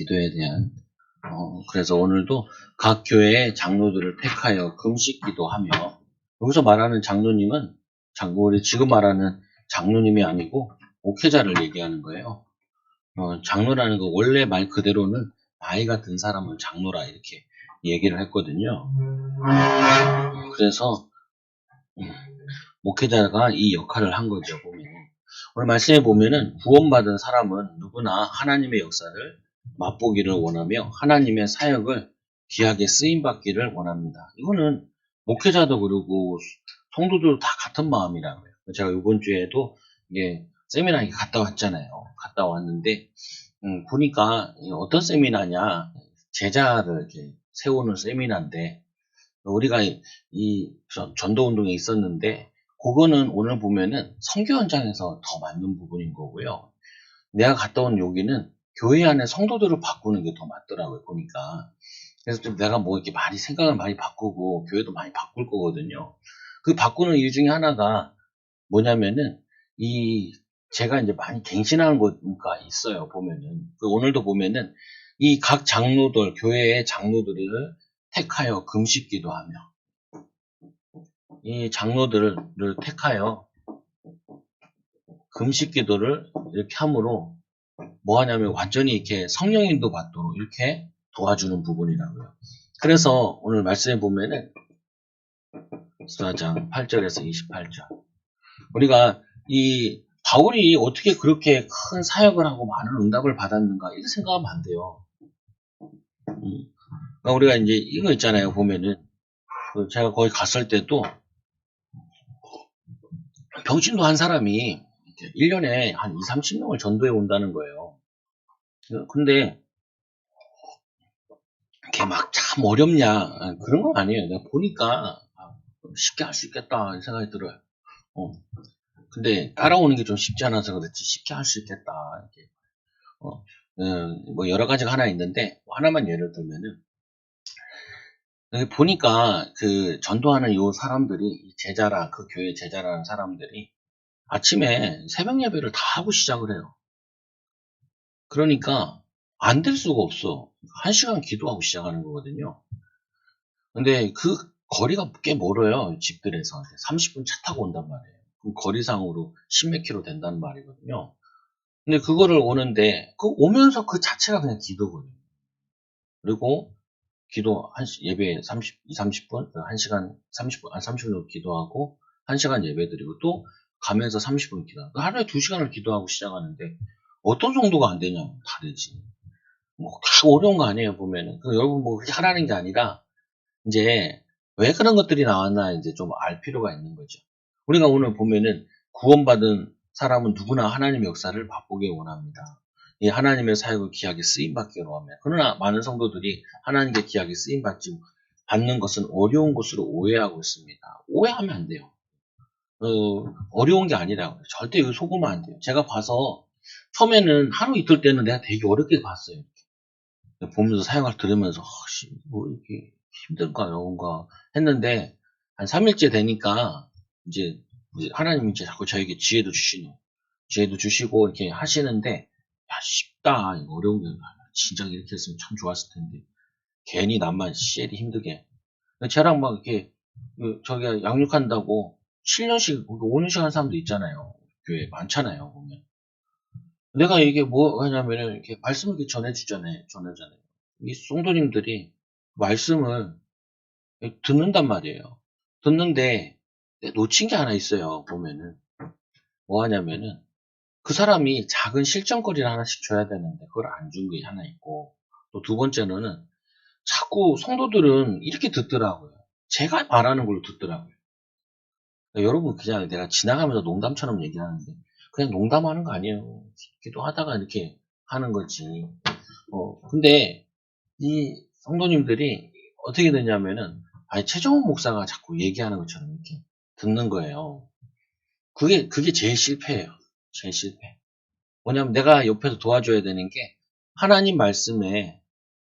기도에 대한 그래서 오늘도 각 교회의 장로들을 택하여 금식 기도하며, 여기서 말하는 장로님은 우리 지금 말하는 장로님이 아니고 목회자를 얘기하는 거예요. 장로라는 거 원래 말 그대로는 나이가 든 사람을 장로라 이렇게 얘기를 했거든요. 그래서 목회자가 이 역할을 한 거죠. 보면 오늘 말씀에 보면은 구원받은 사람은 누구나 하나님의 역사를 맛보기를 원하며 하나님의 사역을 귀하게 쓰임받기를 원합니다. 이거는 목회자도 그러고 성도들도 다 같은 마음이라고요. 제가 이번 주에도 이게 세미나에 갔다 왔잖아요. 갔다 왔는데 보니까 어떤 세미나냐, 제자를 이렇게 세우는 세미나인데, 우리가 이 전도운동에 있었는데 그거는 오늘 보면은 선교 현장에서 더 맞는 부분인 거고요. 내가 갔다 온 여기는 교회 안에 성도들을 바꾸는 게 더 맞더라고요, 보니까. 그래서 좀 내가 뭐 이렇게 많이 생각을 많이 바꾸고 교회도 많이 바꿀 거거든요. 그 바꾸는 이유 중에 하나가 뭐냐면은 제가 이제 많이 갱신하는 거가 있어요, 보면은. 오늘도 보면은 이 각 장로들, 교회의 장로들을 택하여 금식 기도하며, 이 장로들을 택하여 금식 기도를 이렇게 함으로 뭐 하냐면 완전히 이렇게 성령 인도 받도록 이렇게 도와주는 부분이라고요. 그래서 오늘 말씀에 보면은 4장 8절에서 28절. 우리가 이 바울이 어떻게 그렇게 큰 사역을 하고 많은 응답을 받았는가 이렇게 생각하면 안 돼요. 그러니까 우리가 이제 이거 있잖아요. 보면은 제가 거기 갔을 때도 병신도 한 사람이 1년에 한 2, 30명을 전도해 온다는 거예요. 근데 이렇게 막 참 어렵냐 그런 건 아니에요. 내가 보니까 쉽게 할 수 있겠다 이 생각이 들어요. 근데 따라오는 게 좀 쉽지 않아서 그렇지 쉽게 할 수 있겠다 이렇게. 뭐 여러 가지가 하나 있는데 하나만 예를 들면은 보니까 그 전도하는 요 사람들이 그 교회 제자라는 사람들이 아침에 새벽 예배를 다 하고 시작을 해요. 그러니까 안 될 수가 없어. 1시간 기도하고 시작하는 거거든요. 근데 그 거리가 꽤 멀어요. 집들에서 30분 차 타고 온단 말이에요. 그럼 거리상으로 10몇 킬로 된다는 말이거든요. 근데 그거를 오는데 오면서 그 자체가 그냥 기도거든요. 그리고 기도 예배 30분, 1시간 30분, 30분 정도 기도하고 1시간 예배 드리고 또 가면서 30분 기도하고 하루에 2시간을 기도하고 시작하는데 어떤 정도가 안 되냐면 다르지. 뭐 어려운 거 아니에요, 보면은. 여러분 뭐 그렇게 하라는 게 아니라 이제 왜 그런 것들이 나왔나 이제 좀 알 필요가 있는 거죠. 우리가 오늘 보면은 구원받은 사람은 누구나 하나님의 역사를 맛보기 원합니다. 이 하나님의 사역을 귀하게 쓰임받기를 원합니다. 그러나 많은 성도들이 하나님께 귀하게 쓰임받지 받는 것은 어려운 것으로 오해하고 있습니다. 오해하면 안 돼요. 어려운 게 아니라고요. 절대 이거 속으면 안 돼요. 제가 봐서 처음에는 하루 이틀 때는 내가 되게 어렵게 봤어요. 보면서 사역을 들으면서 뭐 이렇게 힘들까요? 뭔가 했는데 한 3일째 되니까 이제 하나님이 이제 자꾸 저에게 지혜도 주시고 이렇게 하시는데 야 쉽다 이거 어려운 게 진작 이렇게 했으면 참 좋았을 텐데 괜히 남만 씨엘이 힘들게 쟤랑 막 이렇게 저기가 양육한다고 7년씩 5년씩 하는 사람도 있잖아요. 교회 많잖아요 보면. 내가 이게 뭐 하냐면은 이렇게 말씀을 이렇게 전해주잖아요. 이 성도님들이 말씀을 듣는단 말이에요. 듣는데 놓친 게 하나 있어요. 보면은 뭐 하냐면은 그 사람이 작은 실전거리를 하나씩 줘야 되는데 그걸 안 준 게 하나 있고 또 두 번째로는 자꾸 성도들은 이렇게 듣더라고요. 제가 말하는 걸로 듣더라고요. 그러니까 여러분 그냥 내가 지나가면서 농담처럼 얘기하는데 그냥 농담하는 거 아니에요. 기도하다가 이렇게 하는 거지. 근데 이 성도님들이 어떻게 되냐면은 최정훈 목사가 자꾸 얘기하는 것처럼 이렇게 듣는 거예요. 그게 제일 실패예요. 제일 실패. 뭐냐면 내가 옆에서 도와줘야 되는 게 하나님 말씀에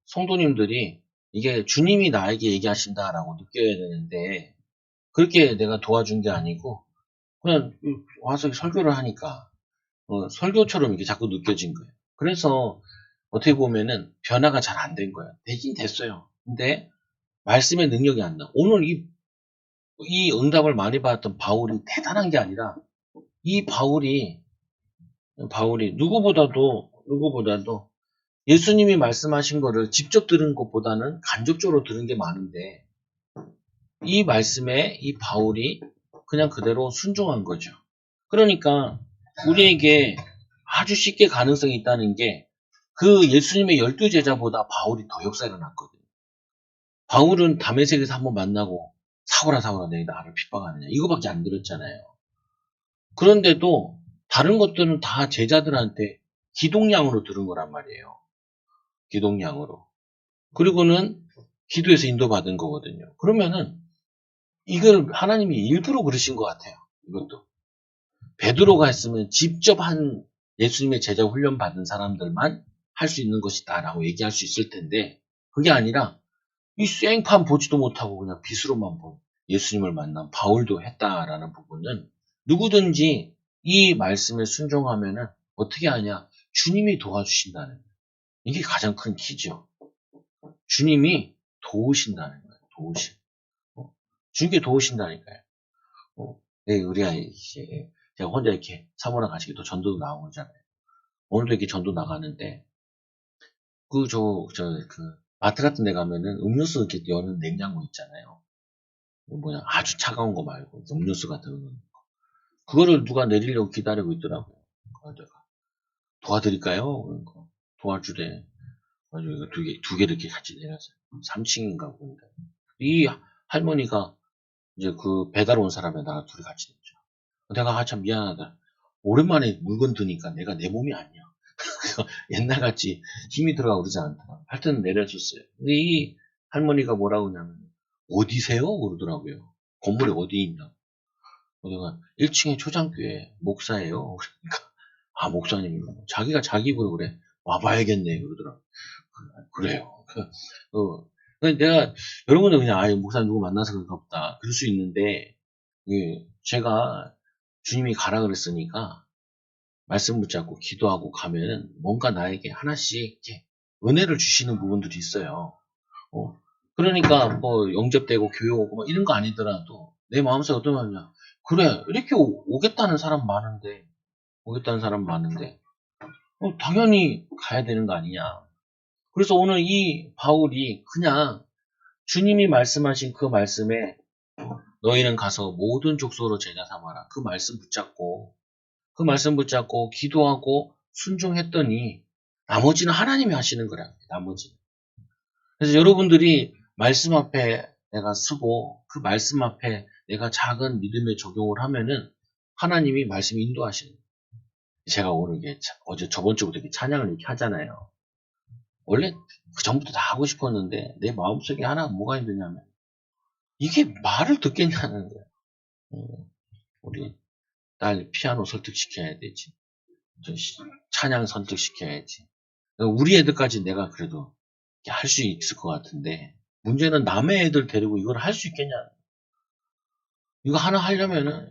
성도님들이 이게 주님이 나에게 얘기하신다라고 느껴야 되는데 그렇게 내가 도와준 게 아니고 그냥 와서 설교를 하니까 설교처럼 이렇게 자꾸 느껴진 거예요. 그래서 어떻게 보면은 변화가 잘 안 된 거예요. 되긴 됐어요. 근데 말씀의 능력이 안 나. 오늘 이 응답을 많이 받았던 바울이 대단한 게 아니라 이 바울이 누구보다도 예수님이 말씀하신 거를 직접 들은 것보다는 간접적으로 들은 게 많은데 이 말씀에 이 바울이 그냥 그대로 순종한 거죠. 그러니까 우리에게 아주 쉽게 가능성이 있다는 게 그 예수님의 12제자보다 바울이 더 역사가 일어났거든요. 바울은 다메섹에서 한번 만나고 사울아 내가 나를 핍박하느냐 이거밖에 안 들었잖아요. 그런데도 다른 것들은 다 제자들한테 기동량으로 들은 거란 말이에요. 기동량으로. 그리고는 기도에서 인도받은 거거든요. 그러면은 이걸 하나님이 일부러 그러신 것 같아요. 이것도. 베드로가 했으면 직접 한 예수님의 제자 훈련 받은 사람들만 할 수 있는 것이다 라고 얘기할 수 있을 텐데 그게 아니라 이 생판 보지도 못하고 그냥 빛으로만 본 예수님을 만난 바울도 했다라는 부분은 누구든지 이 말씀에 순종하면은 어떻게 하냐? 주님이 도와주신다는 거예요. 이게 가장 큰 키죠. 주님이 도우신다는 거예요. 주님께 도우신다니까요. 네, 우리가 이제 제가 혼자 이렇게 사모랑 같이 또 전도도 나오고 그러잖아요. 오늘도 이렇게 전도 나가는데 마트 같은 데 가면은 음료수 이렇게 여는 냉장고 있잖아요. 아주 차가운 거 말고 음료수 같은 거. 그거를 누가 내리려고 기다리고 있더라고요. 그래서 제가 도와드릴까요? 그러니까 도와주래. 아주 이거 두 개 이렇게 같이 내렸어요. 3층인가 보는데. 이 할머니가 이제 그 배달 온 사람에 나랑 둘이 같이 냈죠. 내가 참 미안하다. 오랜만에 물건 드니까 내가 내 몸이 아니야. 옛날같이 힘이 들어가고 그러지 않더라. 하여튼 내려줬어요. 근데 이 할머니가 뭐라고 하냐면 어디세요? 그러더라고요. 건물에 어디 있나? 내가 1층에 초장교회 목사예요. 그러니까 아 목사님 자기가 자기 입으로 그래 와봐야겠네 그러더라고. 그래요. 내가 여러분들 그냥 목사님 누구 만나서 그런가 보다 그럴 수 있는데 제가 주님이 가라 그랬으니까 말씀 붙잡고 기도하고 가면은 뭔가 나에게 하나씩 이렇게 은혜를 주시는 부분들이 있어요. 그러니까 뭐 영접되고 교회 오고 뭐 이런 거 아니더라도 내 마음속에 어떤 말이냐 그래 이렇게 오겠다는 사람 많은데 당연히 가야 되는 거 아니냐. 그래서 오늘 이 바울이 그냥 주님이 말씀하신 그 말씀에 너희는 가서 모든 족속으로 제자 삼아라. 그 말씀 붙잡고 기도하고 순종했더니 나머지는 하나님이 하시는 거라. 나머지는. 그래서 여러분들이 말씀 앞에 내가 서고 그 말씀 앞에 내가 작은 믿음의 적용을 하면은 하나님이 말씀 인도하시는 거예요. 제가 오늘 어제 저번 주부터 이렇게 찬양을 이렇게 하잖아요. 원래 그 전부터 다 하고 싶었는데 내 마음속에 하나 뭐가 힘드냐면 이게 말을 듣겠냐는 거예요. 우리 딸 피아노 설득시켜야 되지. 찬양 설득시켜야지. 우리 애들까지 내가 그래도 할 수 있을 것 같은데 문제는 남의 애들 데리고 이걸 할 수 있겠냐. 이거 하나 하려면은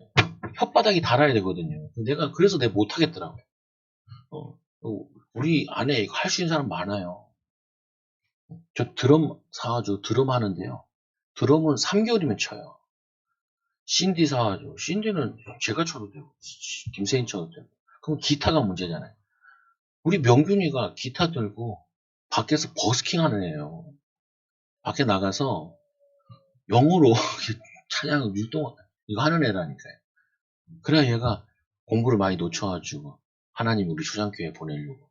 혓바닥이 달아야 되거든요. 그래서 내가 못하겠더라고요. 우리 안에 이거 할 수 있는 사람 많아요. 저 드럼 사가지고 드럼 하는데요. 드럼은 3개월이면 쳐요. 신디 사가지고 신디는 제가 쳐도 되고 김세인 쳐도 되고 그럼 기타가 문제잖아요. 우리 명균이가 기타 들고 밖에서 버스킹 하는 애예요. 밖에 나가서 영어로 찬양을 이거 하는 애라니까요. 그래야 얘가 공부를 많이 놓쳐가지고 하나님 우리 초장교회 보내려고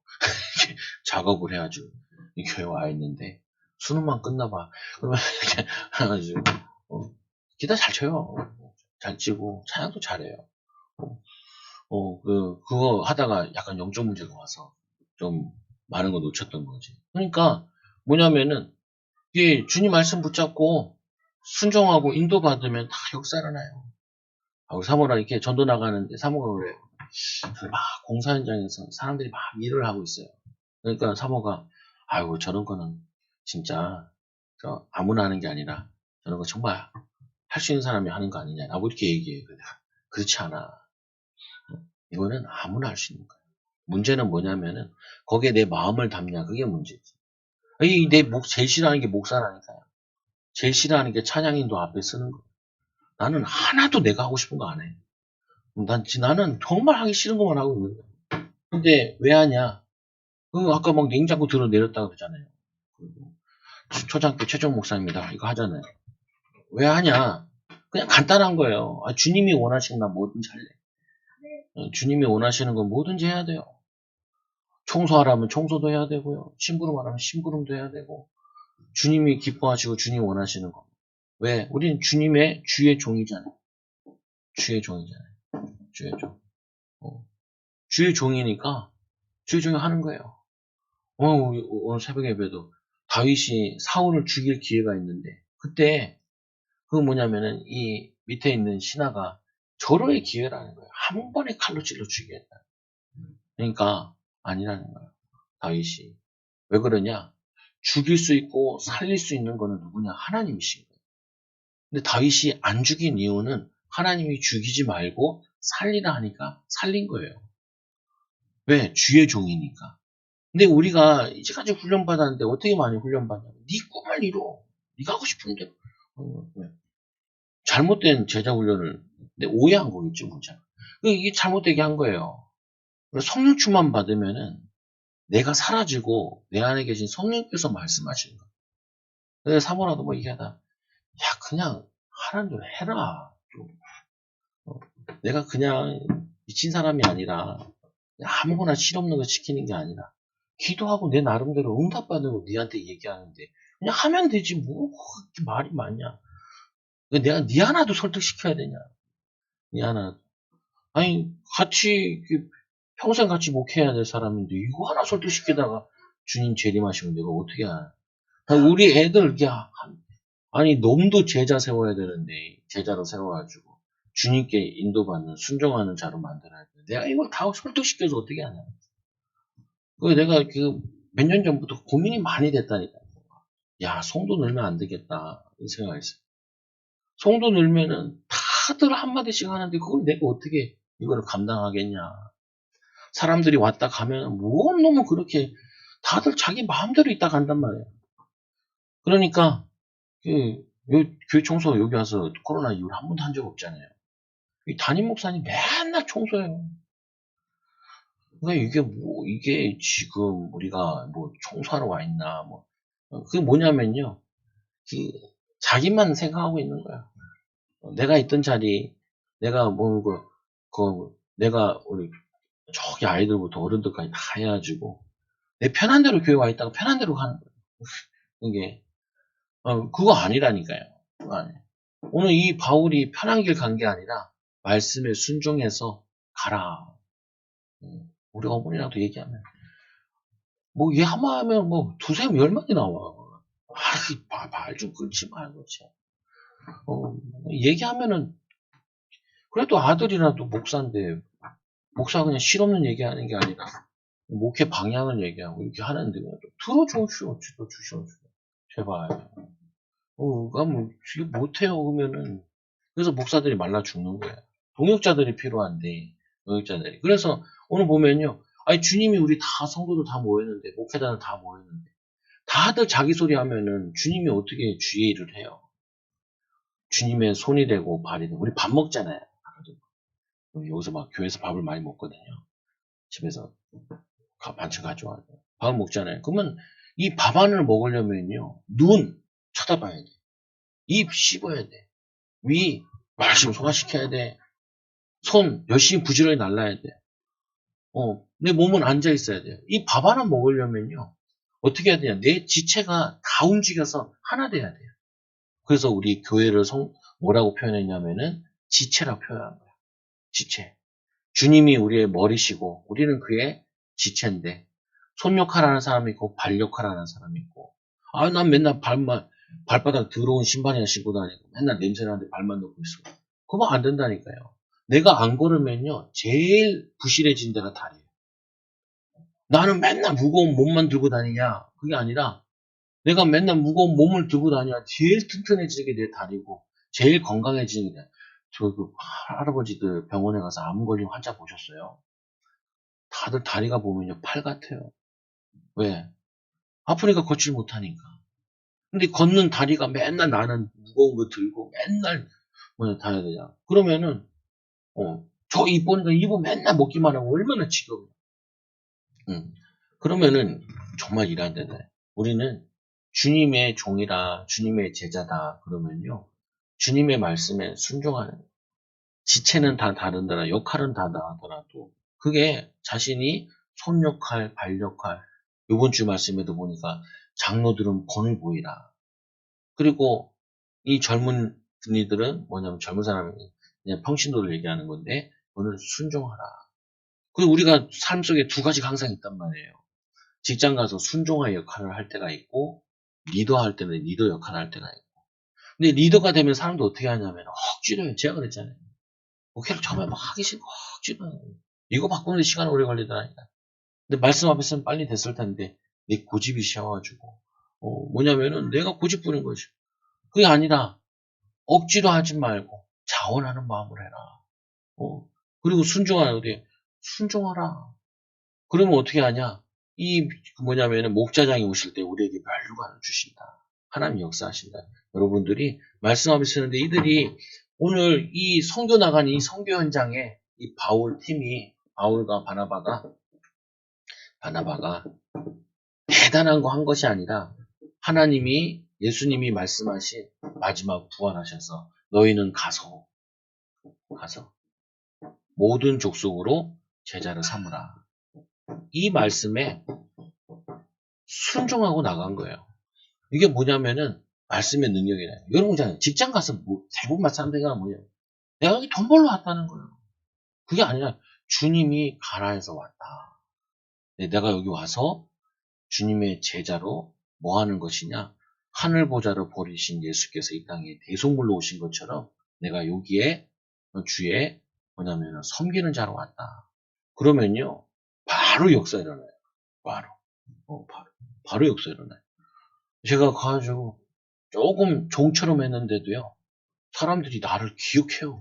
작업을 해가지고 이 교회 와 있는데 수능만 끝나봐. 그러면 이렇게 해가지고 기타 잘 쳐요. 잘 치고 찬양도 잘해요. 그거 하다가 약간 영적 문제가 와서 좀 많은 거 놓쳤던 거지. 그러니까 뭐냐면은 이게 주님 말씀 붙잡고 순종하고 인도받으면 다 역사 일어나요. 우리 사모랑 이렇게 전도 나가는데 사모가 그래요. 막 공사 현장에서 사람들이 막 일을 하고 있어요. 그러니까 사모가 아이고 저런 거는 진짜 아무나 하는 게 아니라 저런 거 정말 할 수 있는 사람이 하는 거 아니냐. 라고 이렇게 얘기해요. 그렇지 않아. 이거는 아무나 할 수 있는 거야. 문제는 뭐냐면은 거기에 내 마음을 담냐 그게 문제지. 제일 싫어하는 게 목사라니까요. 제일 싫어하는 게 찬양인도 앞에 쓰는 거. 나는 하나도 내가 하고 싶은 거 안 해. 나는 정말 하기 싫은 것만 하고 있는 거야. 근데 왜 하냐? 아까 막 냉장고 들어 내렸다고 그러잖아요. 초장교 최종 목사입니다. 이거 하잖아요. 왜 하냐? 그냥 간단한 거예요. 주님이 원하시는 나 뭐든지 할래. 주님이 원하시는 건 뭐든지 해야 돼요. 청소하라면 청소도 해야 되고요. 심부름하라면 심부름도 해야 되고. 주님이 기뻐하시고 주님 원하시는 거. 왜? 우리는 주님의 주의 종이잖아요. 주의 종이잖아요. 주의 종. 주의 종이니까 주의 종이 하는 거예요. 오늘 새벽 예배도 다윗이 사울을 죽일 기회가 있는데 그때 그 뭐냐면은 이 밑에 있는 신하가 절호의 기회라는 거예요. 한 번에 칼로 찔러 죽이겠다. 그러니까 아니라는 거예요. 다윗이. 왜 그러냐? 죽일 수 있고 살릴 수 있는 거는 누구냐? 하나님이신 거예요. 근데 다윗이 안 죽인 이유는 하나님이 죽이지 말고 살리라 하니까 살린 거예요. 왜? 주의 종이니까. 근데 우리가 이제까지 훈련받았는데 어떻게 많이 훈련받냐면 네 꿈을 이뤄. 네가 하고 싶은 대로. 잘못된 제자 훈련을 근데 오해한 거겠죠, 문제가. 이게 잘못되게 한 거예요. 성령 충만 받으면은 내가 사라지고 내 안에 계신 성령께서 말씀하시는 거예요. 그래서 사모라도 뭐 얘기하다, 야 그냥 하라는 대로 해라. 내가 그냥 미친 사람이 아니라 아무거나 실없는 거 시키는 게 아니라 기도하고 내 나름대로 응답받는 거 니한테 얘기하는데 그냥 하면 되지 뭐 그렇게 말이 많냐. 내가 니 하나도 설득시켜야 되냐. 니 하나. 아니 같이 평생 같이 목회해야 될 사람인데 이거 하나 설득시키다가 주님 재림하시면 내가 어떻게 하냐. 우리 애들 아니 놈도 제자 세워야 되는데 제자로 세워가지고 주님께 인도받는 순종하는 자로 만들어야 돼. 내가 이걸 다 설득시켜서 어떻게 하냐. 내가 몇 년 전부터 고민이 많이 됐다니까. 야, 성도 늘면 안 되겠다. 이 생각했어요. 성도 늘면은 다들 한마디씩 하는데 그걸 내가 어떻게 이거를 감당하겠냐. 사람들이 왔다 가면 뭔 놈은 그렇게 다들 자기 마음대로 있다 간단 말이에요. 그러니까 교회 청소 여기 와서 코로나 이후로 한 번도 한 적 없잖아요. 담임 목사님 맨날 청소해요. 그러니까 이게 지금 우리가 뭐 청소하러 와 있나, 그게 뭐냐면요. 자기만 생각하고 있는 거야. 내가 있던 자리, 내가 내가 우리 저기 아이들부터 어른들까지 다 해가지고, 내 편한 대로 교회 와 있다가 편한 대로 가는 거야. 이게, 그거 아니라니까요. 그거 아니에요. 오늘 이 바울이 편한 길 간 게 아니라, 말씀에 순종해서 가라. 우리 어머니랑도 얘기하면, 얘 한마 하면 두세 열 마디 나와. 말 좀 끊지 말고, 얘기하면은, 그래도 아들이라도 목사인데, 목사가 그냥 실없는 얘기하는 게 아니라, 목회 방향을 얘기하고, 이렇게 하는데, 들어주시오, 주시오. 제발. 이게 못해요, 그러면은. 그래서 목사들이 말라 죽는 거예요. 동역자들이 필요한데, 동역자들이. 그래서 오늘 보면요. 아니, 주님이 우리 다 성도들 다 모였는데, 목회자들 다 모였는데, 다들 자기 소리 하면은 주님이 어떻게 주의를 해요? 주님의 손이 되고 발이 되고, 우리 밥 먹잖아요. 여기서 막 교회에서 밥을 많이 먹거든요. 집에서 반찬 가져와요. 밥을 먹잖아요. 그러면 이 밥 안을 먹으려면요. 눈 쳐다봐야 돼. 입 씹어야 돼. 위 말씀 소화시켜야 돼. 손 열심히 부지런히 날라야 돼. 내 몸은 앉아 있어야 돼요. 이 밥 하나 먹으려면요. 어떻게 해야 되냐. 내 지체가 다 움직여서 하나 돼야 돼요. 그래서 우리 교회를 뭐라고 표현했냐면은 지체라고 표현한 거예요. 지체. 주님이 우리의 머리시고 우리는 그의 지체인데 손 역할하는 사람이 있고 발 역할하는 사람이 있고 난 맨날 발바닥 더러운 신발이나 신고 다니고 맨날 냄새나는데 발만 넣고 있어. 그거 안 된다니까요. 내가 안 걸으면요 제일 부실해진 데가 다리예요. 나는 맨날 무거운 몸만 들고 다니냐 그게 아니라 내가 맨날 무거운 몸을 들고 다녀야 제일 튼튼해지는 게 내 다리고 제일 건강해지는 게 할아버지들 병원에 가서 암 걸린 환자 보셨어요? 다들 다리가 보면요, 팔 같아요. 왜? 아프니까 걷질 못하니까. 근데 걷는 다리가 맨날 나는 무거운 거 들고 맨날 뭐 다녀야 되냐. 그러면은, 저 입 보니까 입은 맨날 먹기만 하고 얼마나 지겨워요. 그러면은 정말 일 안 되네. 우리는 주님의 종이라, 주님의 제자다. 그러면요, 주님의 말씀에 순종하는, 지체는 다 다르더라, 역할은 다 다르더라도, 그게 자신이 손 역할, 발 역할, 요번 주 말씀에도 보니까 장로들은 본을 보이라. 그리고 이 젊은 분이들은 뭐냐면 젊은 사람이 그냥 평신도를 얘기하는 건데, 너는 순종하라. 그리고 우리가 삶 속에 두 가지가 항상 있단 말이에요. 직장 가서 순종의 역할을 할 때가 있고, 리더 할 때는 리더 역할을 할 때가 있고. 근데 리더가 되면 사람도 어떻게 하냐면, 억지로 해요. 제가 그랬잖아요. 목회를 처음에 막 하기 싫고, 억지로 해요. 이거 바꾸는데 시간 오래 걸리더라니까. 근데 말씀 앞에서는 빨리 됐을 텐데, 내 고집이 씌워가지고, 뭐냐면은 내가 고집 부린 거지. 그게 아니라, 억지로 하지 말고, 자원하는 마음으로 해라. 그리고 순종하라. 어디, 순종하라. 그러면 어떻게 하냐? 이 뭐냐면은 목자장이 오실 때 우리에게 면류관을 주신다. 하나님 역사하신다. 여러분들이 말씀 앞에 서는데 이들이 오늘 이 선교 나간 이 선교 현장에 이 바울 팀이 바울과 바나바가 대단한 거 한 것이 아니라 하나님이 예수님이 말씀하신 마지막 부활하셔서 너희는 가서 모든 족속으로 제자를 삼으라. 이 말씀에 순종하고 나간 거예요. 이게 뭐냐면은 말씀의 능력이래요. 여러분 잖아요. 직장 가서 대부분 사람들이 뭐냐? 내가 여기 돈 벌러 왔다는 거예요. 그게 아니라 주님이 가나에서 왔다. 내가 여기 와서 주님의 제자로 뭐 하는 것이냐? 하늘 보좌로 버리신 예수께서 이 땅에 대속물로 오신 것처럼 내가 여기에 주의 뭐냐면 섬기는 자로 왔다. 그러면요, 바로 역사 일어나요. 바로 역사 일어나요. 제가 가가지고 조금 종처럼 했는데도요, 사람들이 나를 기억해요.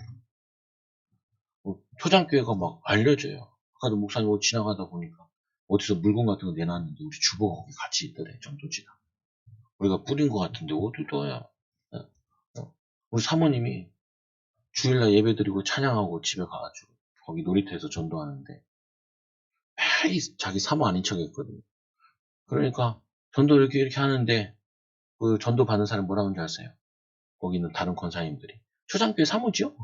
초장교회가 막 알려져요. 아까도 목사님 지나가다 보니까 어디서 물건 같은 거 내놨는데 우리 주보가 거기 같이 있더래, 전도지랑. 우리가 뿌린 것 같은데 어디도야. 우리 사모님이 주일날 예배 드리고 찬양하고 집에 가가지고 거기 놀이터에서 전도하는데 매일 자기 사모 아닌 척 했거든요. 그러니까 전도 이렇게 하는데 그 전도 받는 사람 뭐라고 하는지 아세요? 거기 있는 다른 권사님들이 초장교회 사모지요?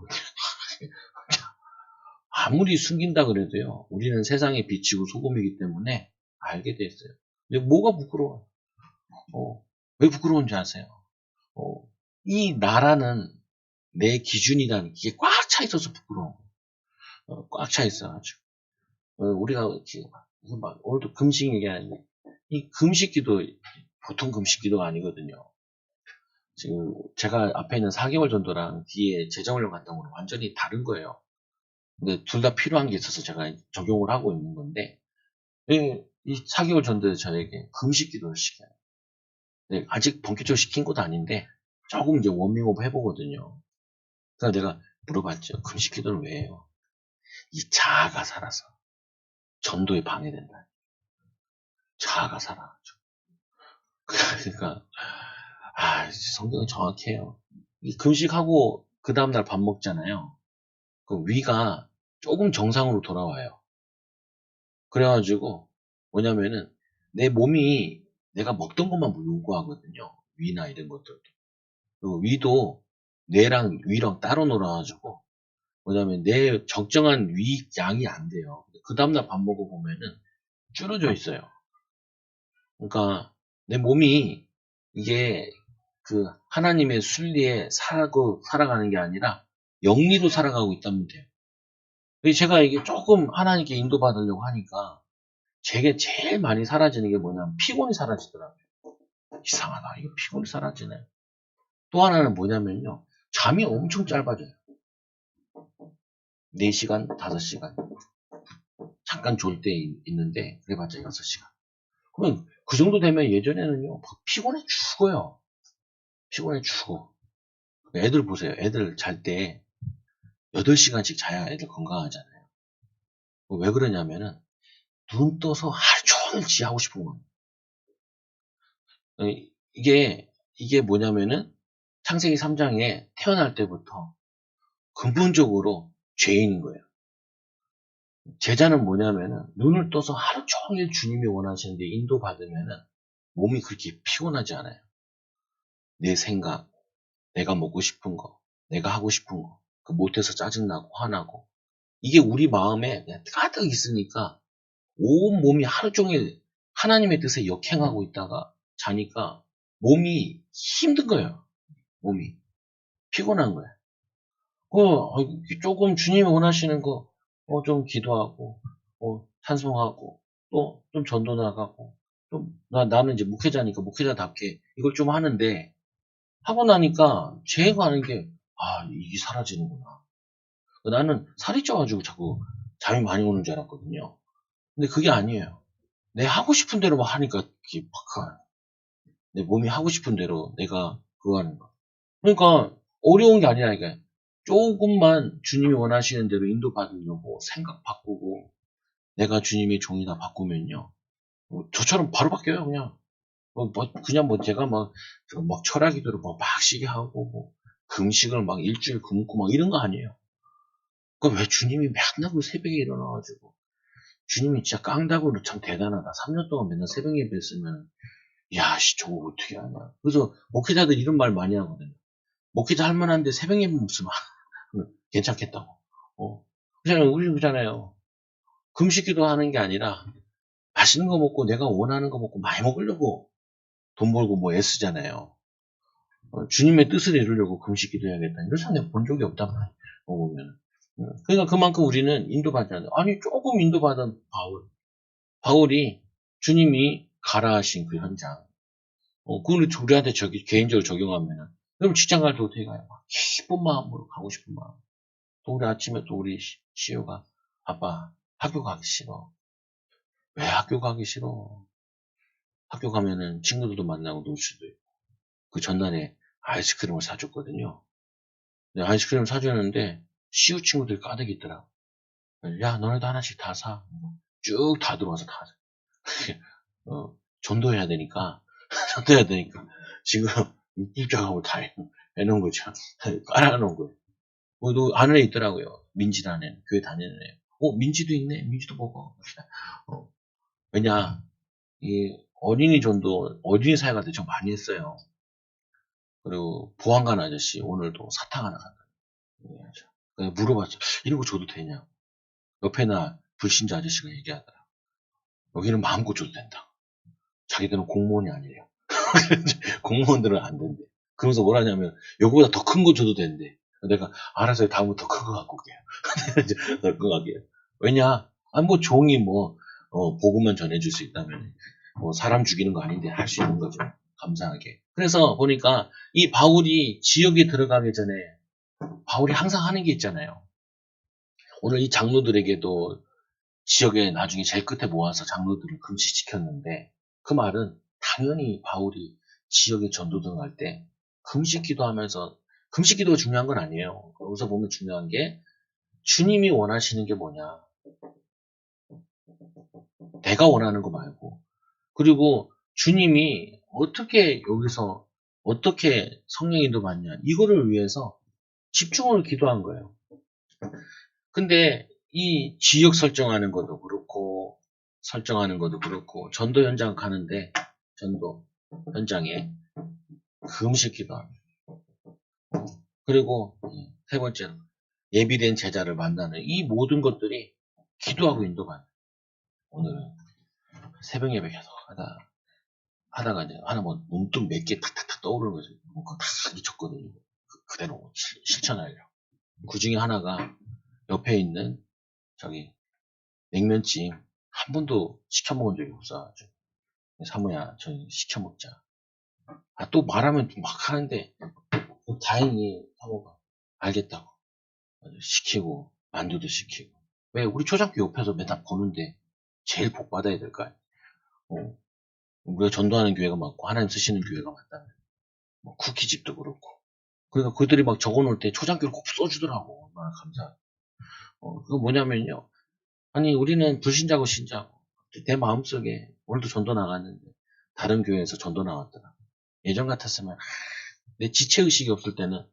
아무리 숨긴다 그래도요, 우리는 세상의 빛이고 소금이기 때문에 알게 됐어요. 근데 뭐가 부끄러워요? 왜 부끄러운지 아세요? 이 나라는 내 기준이라는 게 꽉 차 있어서 부끄러운 거예요. 꽉 차 있어가지고. 우리가 지금 막 오늘도 금식 얘기하는데, 이 금식기도 보통 금식기도가 아니거든요. 지금 제가 앞에 있는 4개월 전도랑 뒤에 재정훈련 갔다 오는 완전히 다른 거예요. 근데 둘 다 필요한 게 있어서 제가 적용을 하고 있는 건데, 이 4개월 전도에 저에게 금식 기도를 시켜요. 네, 아직 본격적으로 시킨 것도 아닌데, 조금 이제 워밍업 해보거든요. 그래서 내가 물어봤죠. 금식 기도를 왜 해요? 이 자아가 살아서 전도에 방해된다. 자아가 살아가지고. 그러니까, 성경은 정확해요. 이 금식하고 그 다음날 밥 먹잖아요. 그 위가 조금 정상으로 돌아와요. 그래가지고 뭐냐면은 내 몸이 내가 먹던 것만 요구하거든요. 위나 이런 것들도. 그리고 위도 뇌랑 위랑 따로 놀아가지고 뭐냐면 내 적정한 위 양이 안 돼요. 그 다음날 밥 먹어보면은 줄어져 있어요. 그러니까 내 몸이 이게 그 하나님의 순리에 살아가는 게 아니라 영리로 살아가고 있다면 돼요. 제가 이게 조금 하나님께 인도받으려고 하니까 제게 제일 많이 사라지는 게 뭐냐면 피곤이 사라지더라고요. 이상하다. 이거 피곤이 사라지네. 또 하나는 뭐냐면요. 잠이 엄청 짧아져요. 4시간, 5시간. 잠깐 졸 때 있는데 그래봤자 6시간. 그러면 그 정도 되면 예전에는요. 피곤해 죽어요. 피곤해 죽어. 애들 보세요. 애들 잘 때 8시간씩 자야 애들 건강하잖아요. 왜 그러냐면은 눈 떠서 하루 종일 지하고 싶은 거예요. 이게 뭐냐면은 창세기 3장에 태어날 때부터 근본적으로 죄인인 거예요. 제자는 뭐냐면은 눈을 떠서 하루 종일 주님이 원하시는데 인도받으면은 몸이 그렇게 피곤하지 않아요. 내 생각, 내가 먹고 싶은 거, 내가 하고 싶은 거, 그 못해서 짜증나고 화나고 이게 우리 마음에 그냥 가득 있으니까 온 몸이 하루 종일 하나님의 뜻에 역행하고 있다가 자니까 몸이 힘든 거예요. 몸이 피곤한 거예요. 조금 주님이 원하시는 거, 좀 기도하고, 찬송하고, 또 좀 전도 나가고, 나는 이제 목회자니까 목회자답게 이걸 좀 하는데, 하고 나니까 제가 하는 게, 이게 사라지는구나. 나는 살이 쪄가지고 자꾸 잠이 많이 오는 줄 알았거든요. 근데 그게 아니에요. 내 하고 싶은 대로만 하니까 그게 팍, 내 몸이 하고 싶은 대로 내가 그거 하는 거. 그러니까 어려운 게 아니라니까. 조금만 주님이 원하시는 대로 인도받으려고 생각 바꾸고 내가 주님의 종이다 바꾸면요. 저처럼 바로 바뀌어요, 그냥. 그냥 제가 막 철학기도를 막 시게 하고, 금식을 막 일주일 굶고 막 이런 거 아니에요. 왜 주님이 맨날 그 새벽에 일어나가지고, 주님이 진짜 깡다구로 참 대단하다. 3년 동안 맨날 새벽 예배 했으면, 야, 저거 어떻게 하냐. 그래서 목회자들 이런 말 많이 하거든요. 목회자 할 만한데 새벽 예배 없으면 괜찮겠다고. 그잖아요. 우리 그잖아요. 금식기도 하는 게 아니라 맛있는 거 먹고 내가 원하는 거 먹고 많이 먹으려고 돈 벌고 애쓰잖아요. 주님의 뜻을 이루려고 금식기도 해야겠다. 이런 사람 내가 본 적이 없단 말이에요. 보면. 그러니까 그만큼 우리는 인도받지 않아요. 아니 조금 인도받은 바울이 주님이 가라 하신 그 현장. 그걸 우리한테 개인적으로 적용하면은 그럼 직장 갈 때 어떻게 가요? 기쁜 마음으로 가고 싶은 마음. 또 우리 아침에 또 우리 시우가 아빠 학교 가기 싫어. 왜 학교 가기 싫어? 학교 가면은 친구들도 만나고 놀 수도 있고. 그 전날에 아이스크림을 사줬거든요. 아이스크림 사주는데 시우 친구들이 가득 있더라고. 야, 너네도 하나씩 다 사. 쭉 다 들어와서 다 사. 전도해야 되니까, 전도해야 되니까, 지금 입장하고 다 해놓은 거죠. 깔아놓은 거예요. 또 안에 있더라고요. 민지라는 교회 다니는 애. 민지도 있네. 민지도 먹어. 왜냐, 이 어린이 전도, 어린이 사회가 되게 많이 했어요. 그리고 보안관 아저씨 오늘도 사탕 하나 갖다 물어봤죠. 이런 거 줘도 되냐? 옆에 나 불신자 아저씨가 얘기하더라. 여기는 마음껏 줘도 된다. 자기들은 공무원이 아니에요. 공무원들은 안 된대. 그러면서 뭐라냐면 여기보다 더 큰 거 줘도 된대. 내가 알아서 다음은 더 큰 거 갖고 올게요. 더 큰 거 갈게요. 왜냐? 종이 복음만 전해줄 수 있다면 사람 죽이는 거 아닌데 할 수 있는 거죠. 감사하게. 그래서 보니까 이 바울이 지역에 들어가기 전에 바울이 항상 하는 게 있잖아요. 오늘 이 장로들에게도 지역에 나중에 제일 끝에 모아서 장로들을 금식시켰는데 그 말은 당연히 바울이 지역에 전도등 할 때 금식기도 하면서 금식기도가 중요한 건 아니에요. 여기서 보면 중요한 게 주님이 원하시는 게 뭐냐. 내가 원하는 거 말고 그리고 주님이 여기서 어떻게 성령 인도 받냐 이거를 위해서 집중을 기도한 거예요. 근데 이 지역 설정하는 것도 그렇고 전도 현장 가는데 전도 현장에 금식 기도합니다. 그리고 세 번째로 예비된 제자를 만나는 이 모든 것들이 기도하고 인도받는. 오늘은 새벽 예배 계속 하다가 이제 하나 문득 몇 개 탁탁탁 떠오르는 거죠. 그거 다 미쳤거든요. 그대로 실천하려고. 그 중에 하나가 옆에 있는 냉면찜 한 번도 시켜 먹은 적이 없어가지고 사모야 저희 시켜 먹자. 또 말하면 막 하는데 다행히 사모가 알겠다고 시키고 만두도 시키고. 왜 우리 초등학교 옆에서 맨날 보는데 제일 복 받아야 될까요? 우리가 전도하는 교회가 많고 하나님 쓰시는 교회가 많다면 쿠키집도 그렇고. 그러니까 그들이 막 적어놓을 때 초장교를 꼭 써주더라고. 얼마나 감사하고. 그거 뭐냐면요. 아니 우리는 불신자고 신자고 내 마음속에 오늘도 전도 나갔는데 다른 교회에서 전도 나왔더라. 예전 같았으면 내 지체의식이 없을 때는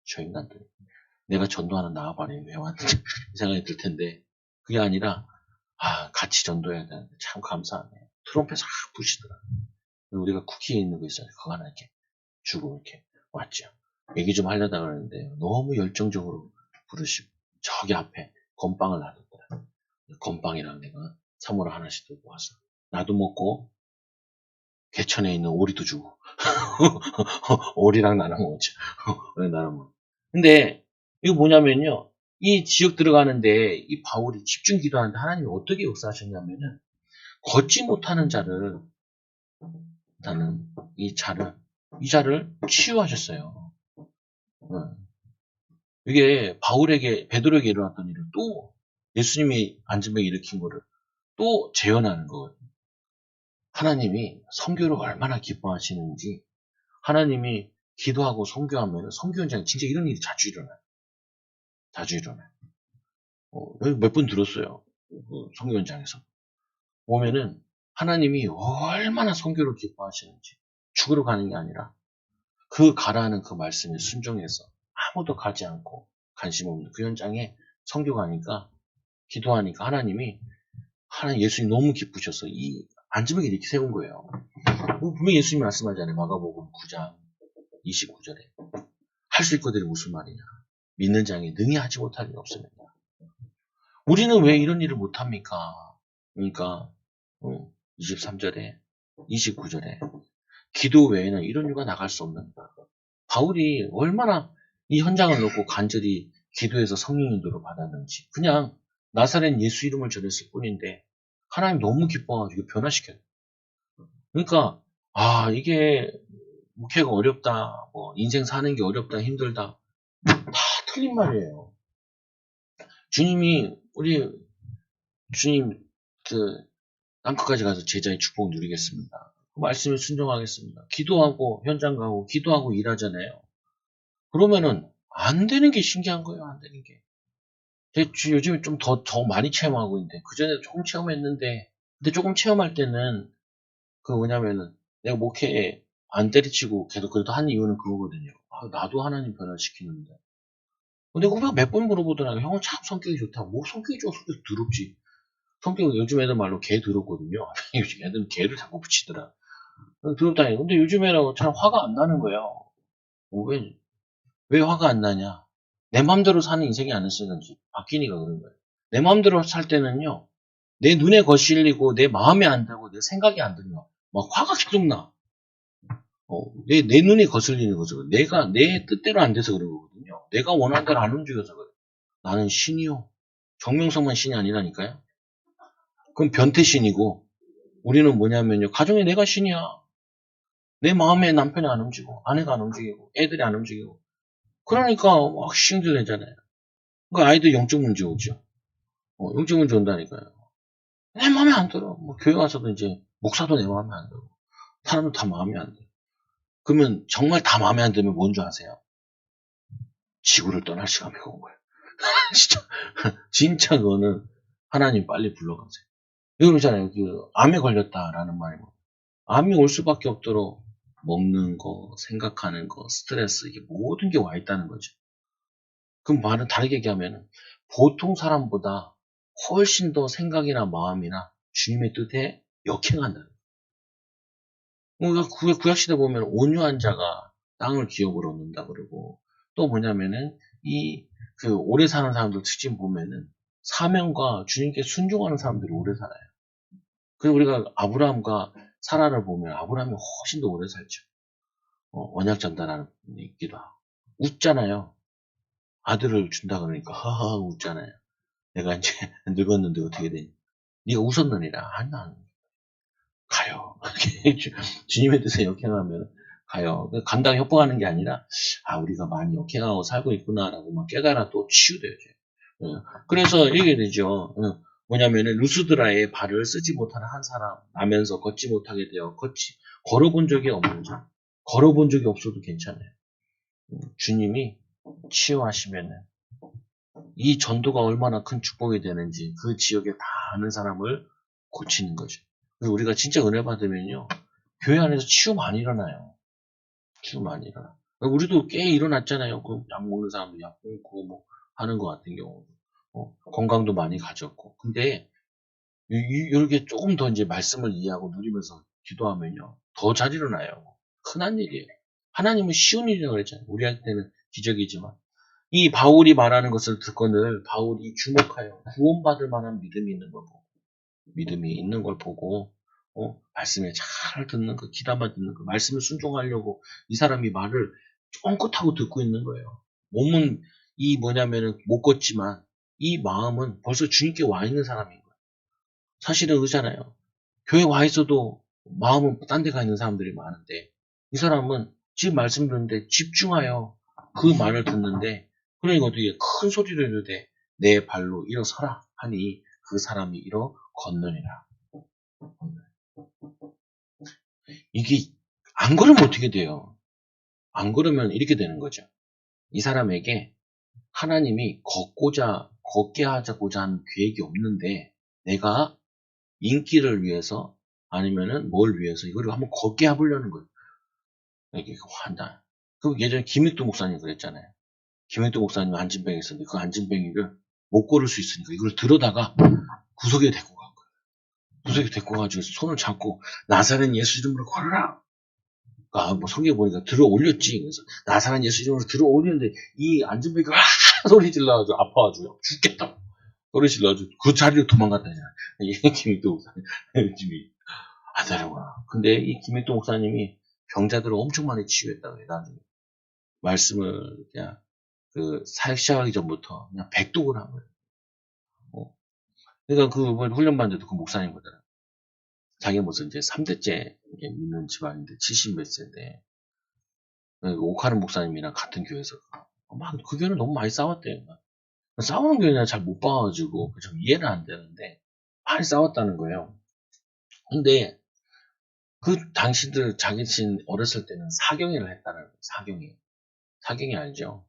저 인간들 내가 전도하는 나와바리 왜 왔는지 이 생각이 들 텐데 그게 아니라 같이 전도해야 되는데 참 감사하네. 트럼펫 싹 부시더라. 우리가 쿠키에 있는 거 있어요. 그거 하나 이렇게 주고 이렇게 왔죠. 얘기 좀 하려다 그러는데 너무 열정적으로 부르시고 저기 앞에 건빵을 놔뒀더라. 건빵이랑 내가 사모를 하나씩 들고 왔어. 나도 먹고 개천에 있는 오리도 주고 오리랑 나눠 먹었죠. 나눠 먹어. 근데 이거 뭐냐면요. 이 지역 들어가는데 이 바울이 집중 기도하는데 하나님이 어떻게 역사하셨냐면은 걷지 못하는 자를 나는 이 자를 치유하셨어요. 이게 베드로에게 일어났던 일을 또 예수님이 안전병 일으킨 거를 또 재현하는 거거든요. 하나님이 선교를 얼마나 기뻐하시는지 하나님이 기도하고 선교하면 선교 현장에 진짜 이런 일이 자주 일어나요. 여기 몇 번 들었어요. 그 선교 현장에서. 보면은 하나님이 얼마나 선교를 기뻐하시는지 죽으러 가는 게 아니라 그 가라는 그 말씀에 순종해서 아무도 가지 않고 관심 없는 그 현장에 선교 가니까 기도하니까 하나님 예수님 너무 기쁘셔서 이 안전병에 이렇게 세운 거예요. 분명히 예수님이 말씀하잖아요. 마가복음 9장 29절에 할 수 있거들이 무슨 말이냐. 믿는 자에게 능히 하지 못할 일 없습니다. 우리는 왜 이런 일을 못합니까? 그러니까 23절에 29절에 기도 외에는 이런 이유가 나갈 수 없는다. 바울이 얼마나 이 현장을 놓고 간절히 기도해서 성령 인도를 받았는지 그냥 나사렛 예수 이름을 전했을 뿐인데 하나님 너무 기뻐가지고 변화시켜요. 그러니까 이게 목회가 어렵다, 뭐 인생 사는 게 어렵다, 힘들다 다 틀린 말이에요. 주님 땅끝까지 가서 제자의 축복 누리겠습니다. 그 말씀에 순종하겠습니다. 기도하고 현장 가고 기도하고 일하잖아요. 그러면은 안 되는 게 신기한 거예요. 안 되는 게. 요즘에 좀 더 많이 체험하고 있는데 그전에 조금 체험했는데 근데 조금 체험할 때는 뭐냐면은 내가 목회에 안 때리치고 계속 그래도 한 이유는 그거거든요. 나도 하나님 변화시키는데. 근데 후배가 몇 번 물어보더라고요. 형은 참 성격이 좋다고. 뭐 성격이 좋아? 성격 더럽지. 성격 요즘 애들 말로 개 더럽거든요. 요즘 애들은 개를 자꾸 붙이더라. 더럽다니. 근데 요즘 애라고 잘 화가 안 나는 거예요. 왜 화가 안 나냐? 내 마음대로 사는 인생이 아니었으니까 바뀌니까 그런 거예요. 내 마음대로 살 때는요. 내 눈에 거슬리고 내 마음에 안 들고 내 생각이 안 들면 막 화가 계속 나. 내 눈에 거슬리는 거죠. 내가 내 뜻대로 안 돼서 그런 거거든요. 내가 원하는 대로 안 움직여서 그래. 나는 신이요. 정명석만 신이 아니라니까요. 그럼 변태신이고 우리는 뭐냐면요. 가정에 내가 신이야. 내 마음에 남편이 안 움직이고 아내가 안 움직이고 애들이 안 움직이고 그러니까 막 신들 내잖아요. 그러니까 아이들 영적 문제 오죠. 영적 문제 온다니까요. 내 마음에 안 들어. 뭐 교회 가서도 이제 목사도 내 마음에 안 들고 사람도 다 마음에 안 들어. 그러면 정말 다 마음에 안 들면 뭔 줄 아세요? 지구를 떠날 시간이 온 거예요. 진짜 그거는 하나님 빨리 불러가세요. 이거 있잖아요. 암에 걸렸다라는 말이 뭐. 암이 올 수밖에 없도록 먹는 거, 생각하는 거, 스트레스 이게 모든 게 와 있다는 거죠. 그럼 말은 다르게 얘기하면 보통 사람보다 훨씬 더 생각이나 마음이나 주님의 뜻에 역행한다는 거예요. 그러니까 구약시대 보면 온유한 자가 땅을 기업으로 얻는다 그러고 또 뭐냐면은 오래 사는 사람들 특징 보면은 사명과 주님께 순종하는 사람들이 오래 살아요. 그리고 우리가 아브라함과 사라를 보면 아브라함이 훨씬 더 오래 살죠. 언약 전달하는 분이 있기도 하고 웃잖아요. 아들을 준다 그러니까 하하 웃잖아요. 내가 이제 늙었는데 어떻게 되니? 네가 웃었느니라. 난 가요. 주님의 뜻에 역행하면 가요. 감당 협박하는 게 아니라 우리가 많이 역행하고 살고 있구나라고 막 깨달아 또 치유되죠. 그래서 이게 되죠. 뭐냐면은 루스드라의 발을 쓰지 못하는 한 사람 나면서 걷지 못하게 되어 걸어본 적이 없는 자. 걸어본 적이 없어도 괜찮아요. 주님이 치유하시면은 이 전도가 얼마나 큰 축복이 되는지 그 지역에 다 아는 사람을 고치는 거죠. 그래서 우리가 진짜 은혜 받으면요. 교회 안에서 치유 많이 일어나요. 치유 많이 일어나. 우리도 꽤 일어났잖아요. 그 약 먹는 사람도 약 끊고 뭐 하는 것 같은 경우. 건강도 많이 가졌고. 근데 이렇게 조금 더 이제 말씀을 이해하고 누리면서 기도하면요. 더 잘 일어나요. 흔한 일이에요. 하나님은 쉬운 일이라고 그랬잖아요. 우리한테는 기적이지만. 이 바울이 말하는 것을 듣거늘 바울이 주목하여 구원받을 만한 믿음이 있는 걸 보고 말씀에 잘 듣는 그 귀담아 듣는 그 말씀을 순종하려고 이 사람이 말을 쫑긋하고 듣고 있는 거예요. 몸은 이 뭐냐면은 못 걷지만 이 마음은 벌써 주님께 와 있는 사람인 거예요. 사실은 그렇잖아요. 교회 와 있어도 마음은 딴 데 가 있는 사람들이 많은데 이 사람은 지금 말씀 듣는데 집중하여 그 말을 듣는데 그러니까 어떻게 큰 소리를 이르되 내 발로 일어서라 하니 그 사람이 일어 걷느니라. 이게 안 걸으면 어떻게 돼요? 안 걸으면 이렇게 되는 거죠. 이 사람에게 하나님이 걷게 하자고자 하는 계획이 없는데 내가 인기를 위해서 아니면은 뭘 위해서 이거를 한번 걷게 해보려는 거예요. 이게 환다. 그 예전에 김익도 목사님 그랬잖아요. 김익도 목사님 안진뱅이 있었는데 그 안진뱅이를 못 걸을 수 있으니까 이걸 들어다가 구석에 데리고 간 거예요. 구석에 데리고 가지고 손을 잡고 나사렛 예수 이름으로 걸어라. 아, 뭐 성경에 보니까 들어 올렸지. 그래서 나사렛 예수 이름으로 들어 올리는데 이 안진뱅이가 소리 질러가지고 아파가지고 죽겠다. 소리 질러가지고 그 자리로 도망갔다잖아. 이 김익도 목사님 집이 아다르구나. 근데 이 김익도 목사님이 병자들을 엄청 많이 치유했다고 해요. 나중에 말씀을 그냥 그 사역 시작하기 전부터 그냥 백독을 한 거예요. 그러니까 그 훈련받는데도 그 목사님 거잖아. 자기가 무슨 이제 3대째 믿는 집안인데 70 몇 세인데 오카른 목사님이랑 같은 교회에서 막 그 교회는 너무 많이 싸웠대요. 싸우는 교회는 잘 못 봐가지고 좀 이해는 안 되는데 많이 싸웠다는 거예요. 근데 그 당신들 자기신 어렸을 때는 사경회를 했다는 거예요. 사경회 알죠?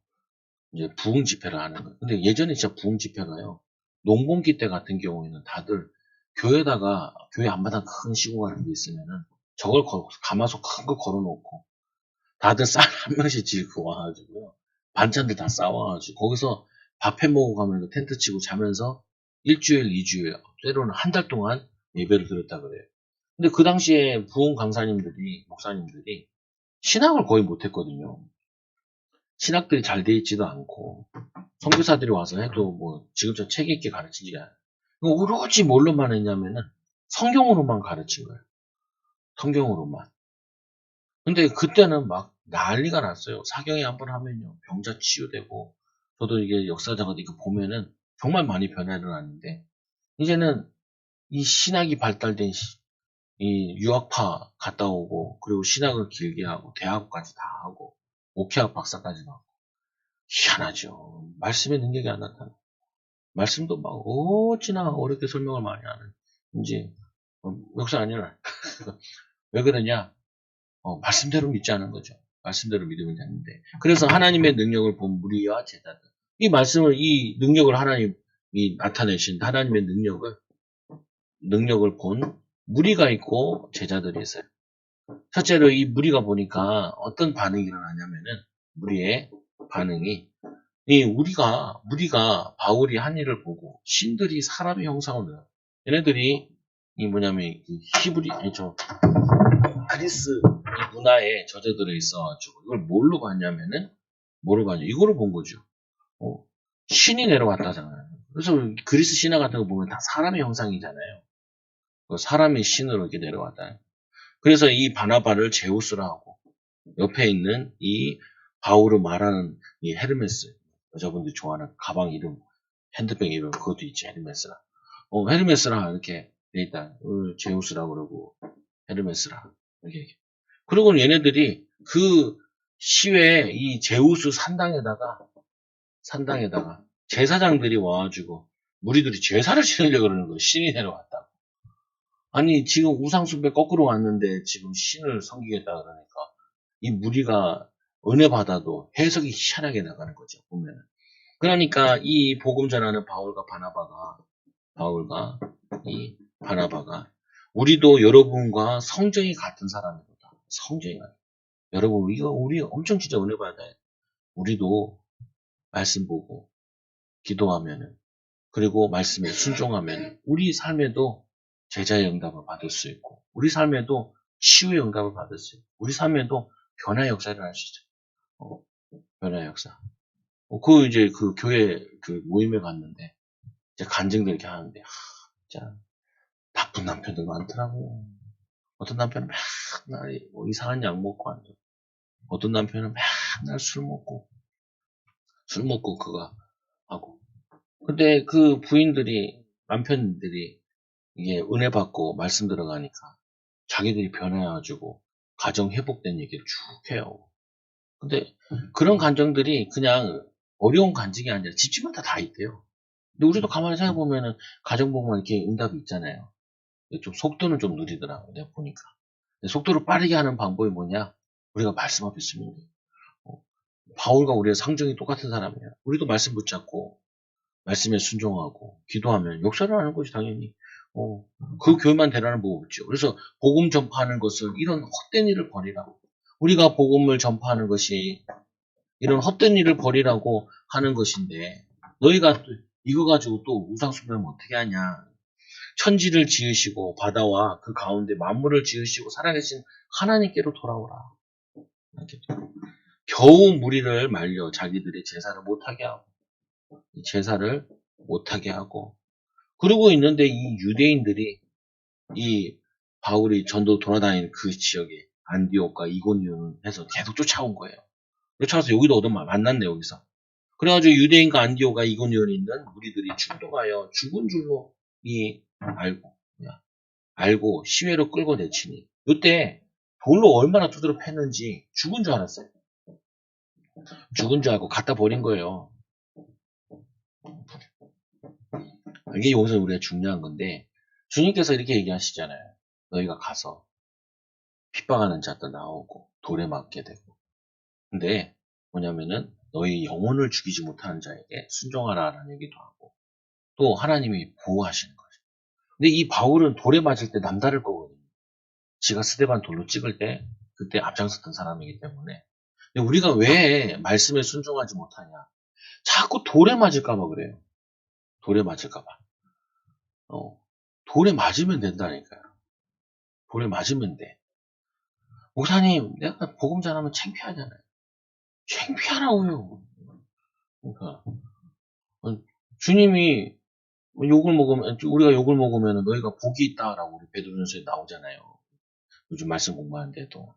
이제 부흥 집회를 하는 거예요. 근데 예전에 진짜 부흥 집회가요. 농번기 때 같은 경우에는 다들 교회에다가 교회 앞마당 큰 시구 같은 게 있으면은 저걸 가마솥 큰 거 걸어놓고 다들 쌀 한 명씩 짓고 와가지고요. 반찬들 다 싸와가지고 거기서 밥 해 먹고 가면서 텐트 치고 자면서 일주일, 이주일, 때로는 한 달 동안 예배를 드렸다 그래요. 근데 그 당시에 부흥 강사님들이, 목사님들이 신학을 거의 못했거든요. 신학들이 잘 돼 있지도 않고 선교사들이 와서 해도 뭐 지금처럼 책 읽게 가르치지 않아요. 오로지 뭘로만 했냐면은 성경으로만 가르친 거예요. 성경으로만. 근데 그때는 막 난리가 났어요. 사경에 한번 하면요. 병자 치유되고 저도 이게 역사적으로 이거 보면은 정말 많이 변화 일어났는데 이제는 이 신학이 발달된 이 유학파 갔다 오고 그리고 신학을 길게 하고 대학까지 다 하고 목회학 박사까지 하고 희한하죠. 말씀의 능력이 안 나타나. 말씀도 막 어찌나 어렵게 설명을 많이 하는지 역사 아니라 왜 그러냐? 말씀대로 믿지 않은 거죠. 말씀대로 믿으면 되는데 그래서 하나님의 능력을 본 무리와 제자들 이 능력을 하나님이 나타내신 하나님의 능력을 본 무리가 있고 제자들이 있어요. 첫째로 이 무리가 보니까 어떤 반응이 일어나냐면은 무리의 반응이 무리가 바울이 한 일을 보고 신들이 사람의 형상을 내요. 얘네들이 이 뭐냐면 그리스 이 문화에 젖어들어 있어가지고 이걸 뭘로 봤냐면은 이거를 본 거죠. 신이 내려왔다잖아요. 그래서 그리스 신화 같은 거 보면 다 사람의 형상이잖아요. 사람이 신으로 이렇게 내려왔다. 그래서 이 바나바를 제우스라 하고 옆에 있는 이 바울을 말하는 이 헤르메스 여자분들이 좋아하는 가방 이름 핸드백 이름 그것도 있지 헤르메스라 헤르메스라 이렇게 돼 있다 제우스라 그러고 헤르메스라 이렇게 그리고 얘네들이 그 시외에 이 제우스 산당에다가 제사장들이 와가지고 무리들이 제사를 지내려고 그러는 거예요. 신이 내려왔다. 아니 지금 우상숭배 거꾸로 왔는데 지금 신을 섬기겠다 그러니까 이 무리가 은혜 받아도 해석이 희한하게 나가는 거죠. 보면은 그러니까 이 복음 전하는 바울과 이 바나바가 우리도 여러분과 성정이 같은 사람이다. 성정이 같은. 여러분, 우리 엄청 진짜 은혜 받아요. 우리도 말씀 보고 기도하면은, 그리고 말씀에 순종하면 우리 삶에도 제자의 응답을 받을 수 있고, 우리 삶에도 치유의 응답을 받을 수 있고, 우리 삶에도 변화의 역사를 할 수 있어요. 변화의 역사. 이제 그 교회 그 모임에 갔는데, 이제 간증들 이렇게 하는데, 진짜 나쁜 남편들 많더라고요. 어떤 남편은 맨날 뭐 이상한 약 먹고 앉아. 어떤 남편은 맨날 술 먹고 그거 하고. 근데 그 남편들이 이게 은혜 받고 말씀 들어가니까 자기들이 변해가지고 가정 회복된 얘기를 쭉 해요. 근데 그런 감정들이 그냥 어려운 간증이 아니라 집집마다 다 있대요. 근데 우리도 가만히 생각해보면은 가정 보면 이렇게 응답이 있잖아요. 좀 속도는 좀 느리더라고요. 내가 보니까. 속도를 빠르게 하는 방법이 뭐냐? 우리가 말씀 앞에 쓰면 돼요. 바울과 우리의 상정이 똑같은 사람이에요. 우리도 말씀 붙잡고 말씀에 순종하고 기도하면 역사를 하는 것이 당연히 그 교회만 되라는 법 없죠. 그래서 복음 전파하는 것을 이런 헛된 일을 버리라고. 우리가 복음을 전파하는 것이 이런 헛된 일을 버리라고 하는 것인데 너희가 이거 가지고 또 우상숭배하면 어떻게 하냐. 천지를 지으시고 바다와 그 가운데 만물을 지으시고 살아계신 하나님께로 돌아오라. 겨우 무리를 말려 자기들의 제사를 못하게 하고 제사를 못하게 하고 그러고 있는데 이 유대인들이 이 바울이 전도 돌아다니는 그 지역에 안디옥과 이고니온 해서 계속 쫓아온 거예요. 쫓아와서 여기도 만났네 여기서. 그래가지고 유대인과 안디옥과 이고니온에 있는 무리들이 충동하여 죽은 줄로 알고 시외로 끌고 내치니 이때 돌로 얼마나 두드려 팼는지 죽은 줄 알았어요. 죽은 줄 알고 갖다 버린 거예요. 이게 여기서 우리가 중요한 건데 주님께서 이렇게 얘기하시잖아요. 너희가 가서 핍박하는 자도 나오고 돌에 맞게 되고 근데 뭐냐면은 너희 영혼을 죽이지 못하는 자에게 순종하라라는 얘기도 하고 또 하나님이 보호하시는 거죠. 근데 이 바울은 돌에 맞을 때 남다를 거거든요. 지가 스데반 돌로 찍을 때 그때 앞장섰던 사람이기 때문에 근데 우리가 왜 말씀에 순종하지 못하냐 자꾸 돌에 맞을까봐 그래요. 돌에 맞을까봐 돌에 맞으면 된다니까요. 돌에 맞으면 돼. 목사님 내가 복음 전하면 창피하잖아요. 창피하라고요. 그러니까 주님이 우리가 욕을 먹으면 너희가 복이 있다라고 우리 베드로전서에 나오잖아요. 요즘 말씀 공부하는데도.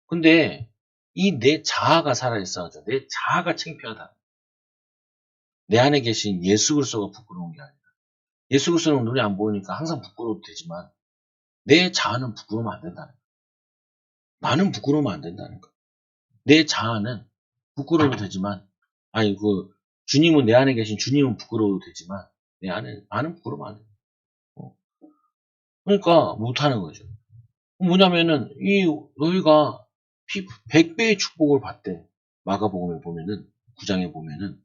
근데 이 내 자아가 살아있어가지고 내 자아가 창피하다. 내 안에 계신 예수 그리스도가 부끄러운 게 아니라 예수 그리스도는 눈에 안 보이니까 항상 부끄러워도 되지만 내 자아는 부끄러우면 안 된다는 거야. 나는 부끄러우면 안 된다는 거야. 내 자아는 부끄러워도 되지만 주님은 내 안에 계신 주님은 부끄러워도 되지만 나는 부끄러우면 안 돼. 그러니까 못하는 거죠. 뭐냐면은 너희가 100배의 축복을 받대. 마가복음에 보면은 9장에 보면은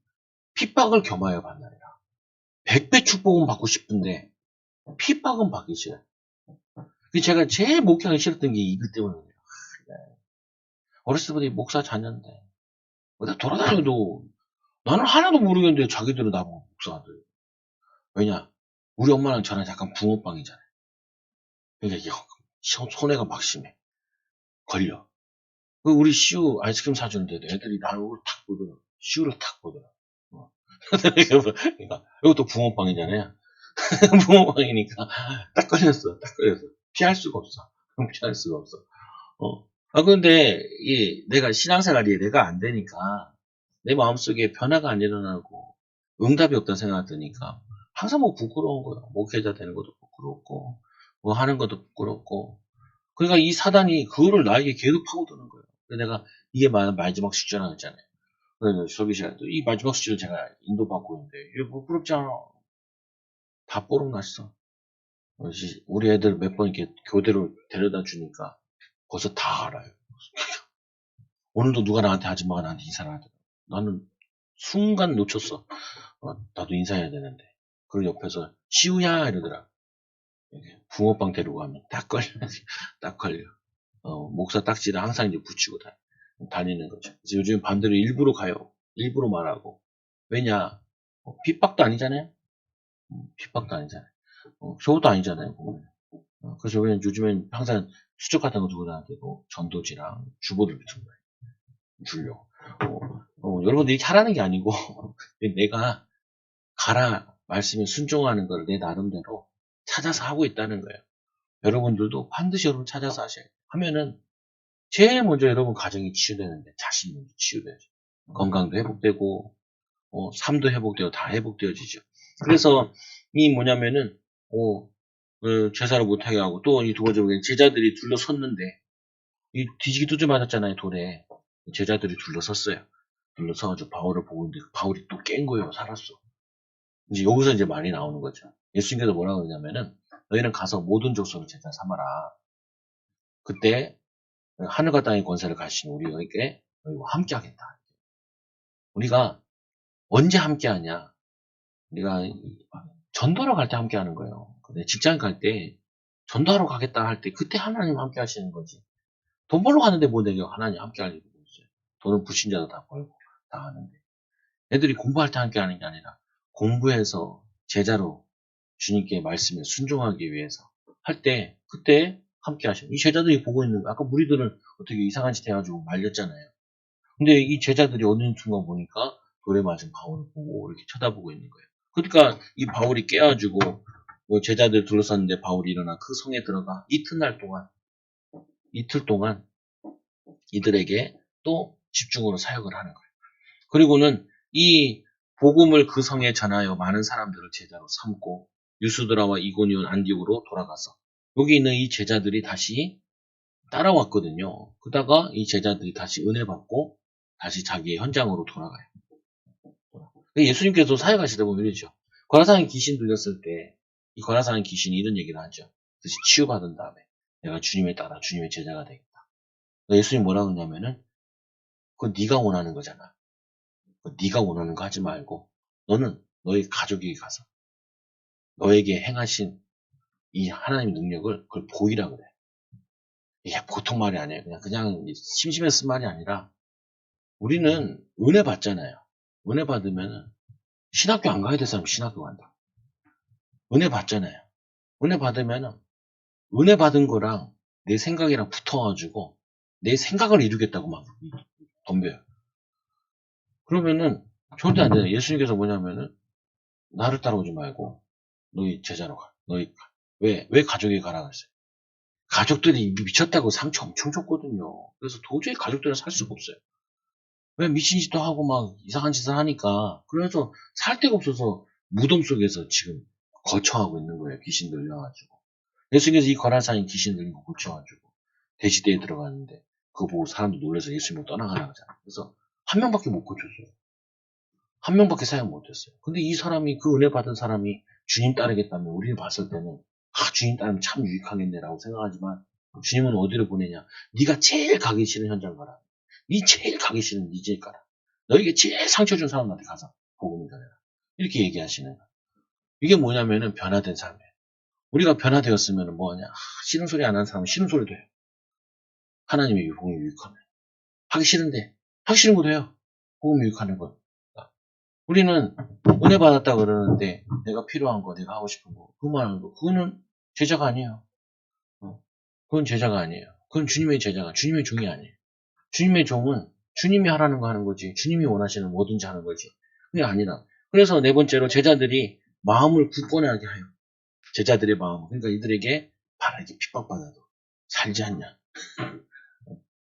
핍박을 겸하여 받나니라. 100배 축복은 받고 싶은데 핍박은 받기 싫어요. 제가 제일 목회하기 싫었던 게 이것 때문이에요. 어렸을 때부터 목사 자녀인데 어디 돌아다녀도 나는 하나도 모르겠는데 자기들은 나보고 목사들. 왜냐? 우리 엄마랑 저랑 약간 붕어빵이잖아요. 그러니까 이게 손해가 막 심해. 걸려. 우리 시우 아이스크림 사주는데도 애들이 나를 탁 보더라. 시우를 탁 보더라. 그러니까 이것도 붕어빵이잖아요. 붕어빵이니까 딱 걸렸어. 피할 수가 없어. 피할 수가 없어. 근데 내가 신앙생활이 내가 안 되니까 내 마음속에 변화가 안 일어나고 응답이 없다는 생각이 드니까 항상 부끄러운 거야. 목회자 되는 것도 부끄럽고 뭐 하는 것도 부끄럽고 그러니까 이 사단이 그거를 나에게 계속 파고드는 거예요. 그래서 내가 이게 마지막 숙제라고 했잖아요. 그래서 소비 시간에도 이 마지막 숙제를 제가 인도받고 있는데 이게 부끄럽지 않아. 다 뽀록났어. 우리 애들 몇 번 이렇게 교대로 데려다 주니까 벌써 다 알아요. 오늘도 누가 나한테 아줌마가 나한테 인사를 하더라고. 나는 순간 놓쳤어. 나도 인사해야 되는데. 그리고 옆에서 시우야 이러더라. 이렇게 붕어빵 데리고 가면 딱 걸려. 딱 걸려. 목사 딱지를 항상 이제 붙이고 다니는 거죠. 그래서 요즘 반대로 일부러 가요. 일부러 말하고. 왜냐? 핍박도 아니잖아요. 핍박도 아니잖아요. 저것도 아니잖아요. 보면. 그래서 왜냐면 요즘엔 항상 수첩 같은 거 두고 다닐 때도 전도지랑 주보들 같은 거 주려고. 여러분들이 이렇게 하라는 게 아니고 내가 가라 말씀에 순종하는 걸 내 나름대로 찾아서 하고 있다는 거예요. 여러분들도 반드시 여러분 찾아서 하셔야 돼요. 하면은 제일 먼저 여러분 가정이 치유되는데 자신이 먼저 치유돼야죠. 건강도 회복되고 삶도 회복되고 다 회복되어지죠. 그래서 이 뭐냐면은 제사를 못하게 하고 또 이 두 번째 제자들이 둘러섰는데 이 뒤지기 두지 맞았잖아요. 돌에 제자들이 둘러섰어요. 둘러서가지고 바울을 보고 있는데 바울이 또 깬 거예요. 살았어. 이제 여기서 이제 말이 나오는 거죠. 예수님께서 뭐라고 그러냐면은 너희는 가서 모든 족속을 제자 삼아라. 그때 하늘과 땅의 권세를 가신 우리에게 너희와 함께 하겠다. 우리가 언제 함께 하냐? 우리가 전도하러 갈 때 함께 하는 거예요. 직장 갈 때 전도하러 가겠다 할 때 그때 하나님 함께 하시는 거지. 돈 벌러 가는데 뭐 내가 하나님 함께 할 일이 있어요. 돈은 불신자도 다 벌고 다 하는데. 애들이 공부할 때 함께 하는 게 아니라 공부해서 제자로 주님께 말씀에 순종하기 위해서 할 때 그때 함께 하셔. 이 제자들이 보고 있는 거. 아까 무리들은 어떻게 이상한 짓 해가지고 말렸잖아요. 근데 이 제자들이 어느 순간 보니까 돌에 맞은 바울을 보고 이렇게 쳐다보고 있는 거예요. 그러니까 이 바울이 깨가지고 제자들 둘러쌌는데 바울이 일어나 그 성에 들어가 이틀 동안 이들에게 또 집중으로 사역을 하는 거예요. 그리고는 이 복음을 그 성에 전하여 많은 사람들을 제자로 삼고 유스드라와 이고니온 안디옥으로 돌아가서 여기 있는 이 제자들이 다시 따라왔거든요. 그러다가 이 제자들이 다시 은혜 받고 다시 자기의 현장으로 돌아가요. 예수님께서 사역하시다 보면 이러죠. 거라상에 귀신 들렸을 때 이 거라상의 귀신이 이런 얘기를 하죠. 다시 치유받은 다음에 내가 주님에 따라 주님의 제자가 되겠다. 예수님 뭐라 그러냐면은 그건 네가 원하는 거잖아. 네가 원하는 거 하지 말고 너는 너희 가족에게 가서 너에게 행하신 이 하나님의 능력을 그걸 보이라 그래. 이게 보통 말이 아니에요. 그냥 심심해서 쓴 말이 아니라 우리는 은혜 받잖아요. 은혜 받으면 신학교 안 가야 될 사람 신학교 간다. 은혜 받잖아요. 은혜 받으면 은혜 받은 거랑 내 생각이랑 붙어가지고 내 생각을 이루겠다고 막 덤벼요. 그러면은 절대 안 돼요. 예수님께서 뭐냐면은 나를 따라오지 말고 너희 제자로 가. 왜 가족에 가라 그랬어요? 가족들이 미쳤다고 상처 엄청 줬거든요. 그래서 도저히 가족들은 살 수가 없어요. 왜 미친 짓도 하고 막 이상한 짓을 하니까. 그래서 살 데가 없어서 무덤 속에서 지금 거처하고 있는 거예요. 귀신 들려가지고. 예수님께서 이 거라사인 귀신 들린 거 고쳐가지고 대시대에 들어갔는데 그거 보고 사람들 놀라서 예수님을 떠나가라고 하잖아요. 그래서 한 명밖에 못 고쳤어요. 한 명밖에 사역 못했어요. 근데 이 사람이 그 은혜 받은 사람이 주님 따르겠다면 우리를 봤을 때는 주님 따르면 참 유익하겠네라고 생각하지만 주님은 어디로 보내냐? 네가 제일 가기 싫은 현장 가라. 네 제일 가기 싫은 네 집 가라. 너에게 제일 상처 준 사람한테 가서 복음을 전해라. 이렇게 얘기하시는 거예요. 이게 뭐냐면은 변화된 삶이에요. 우리가 변화되었으면 뭐하냐? 싫은 소리 안 하는 사람은 싫은 소리도 해요. 하나님의 복음이 유익하면. 하기 싫은데 하기 싫은 것도 해요. 복음이 유익하는 건. 우리는 은혜 받았다 그러는데 내가 필요한 거, 내가 하고 싶은 거, 그만한 거, 그거는 제자가 아니에요. 그건 제자가 아니에요. 그건 주님의 제자가, 주님의 종이 아니에요. 주님의 종은 주님이 하라는 거 하는 거지, 주님이 원하시는 뭐든지 하는 거지. 그게 아니라. 그래서 네 번째로 제자들이 마음을 굳건하게 하여. 제자들의 마음, 그러니까 이들에게 바르게 핍박받아도 살지 않냐.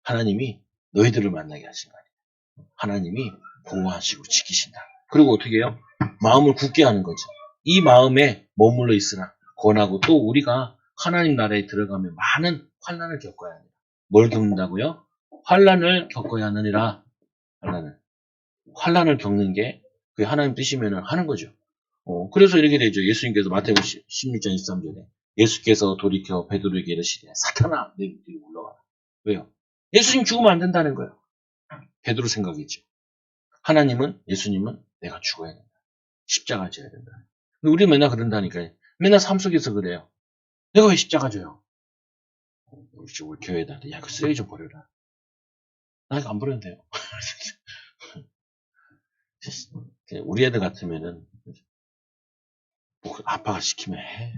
하나님이 너희들을 만나게 하신 거 아니에요. 하나님이 보호하시고 지키신다. 그리고 어떻게 해요? 마음을 굳게 하는 거죠. 이 마음에 머물러 있으라. 권하고 또 우리가 하나님 나라에 들어가면 많은 환난을 겪어야 합니다. 뭘 겪는다고요? 환난을 겪어야 하느니라. 환난을 겪는 게 그게 하나님 뜻이면 하는 거죠. 그래서 이렇게 되죠. 예수님께서 마태복음 16장 23절에 예수께서 돌이켜 베드로에게 이르시되 사탄아 내 밑으로 올라가라. 왜요? 예수님 죽으면 안 된다는 거예요. 베드로 생각이죠. 하나님은, 예수님은 내가 죽어야 된다. 십자가 져야 된다. 근데 우리 맨날 그런다니까요. 맨날 삶 속에서 그래요. 내가 왜 십자가 져요? 우리 교회에다, 야, 그 쓰레기 좀 버려라. 나 이거 안 버려도 돼요. 우리 애들 같으면은, 아빠가 시키면 해.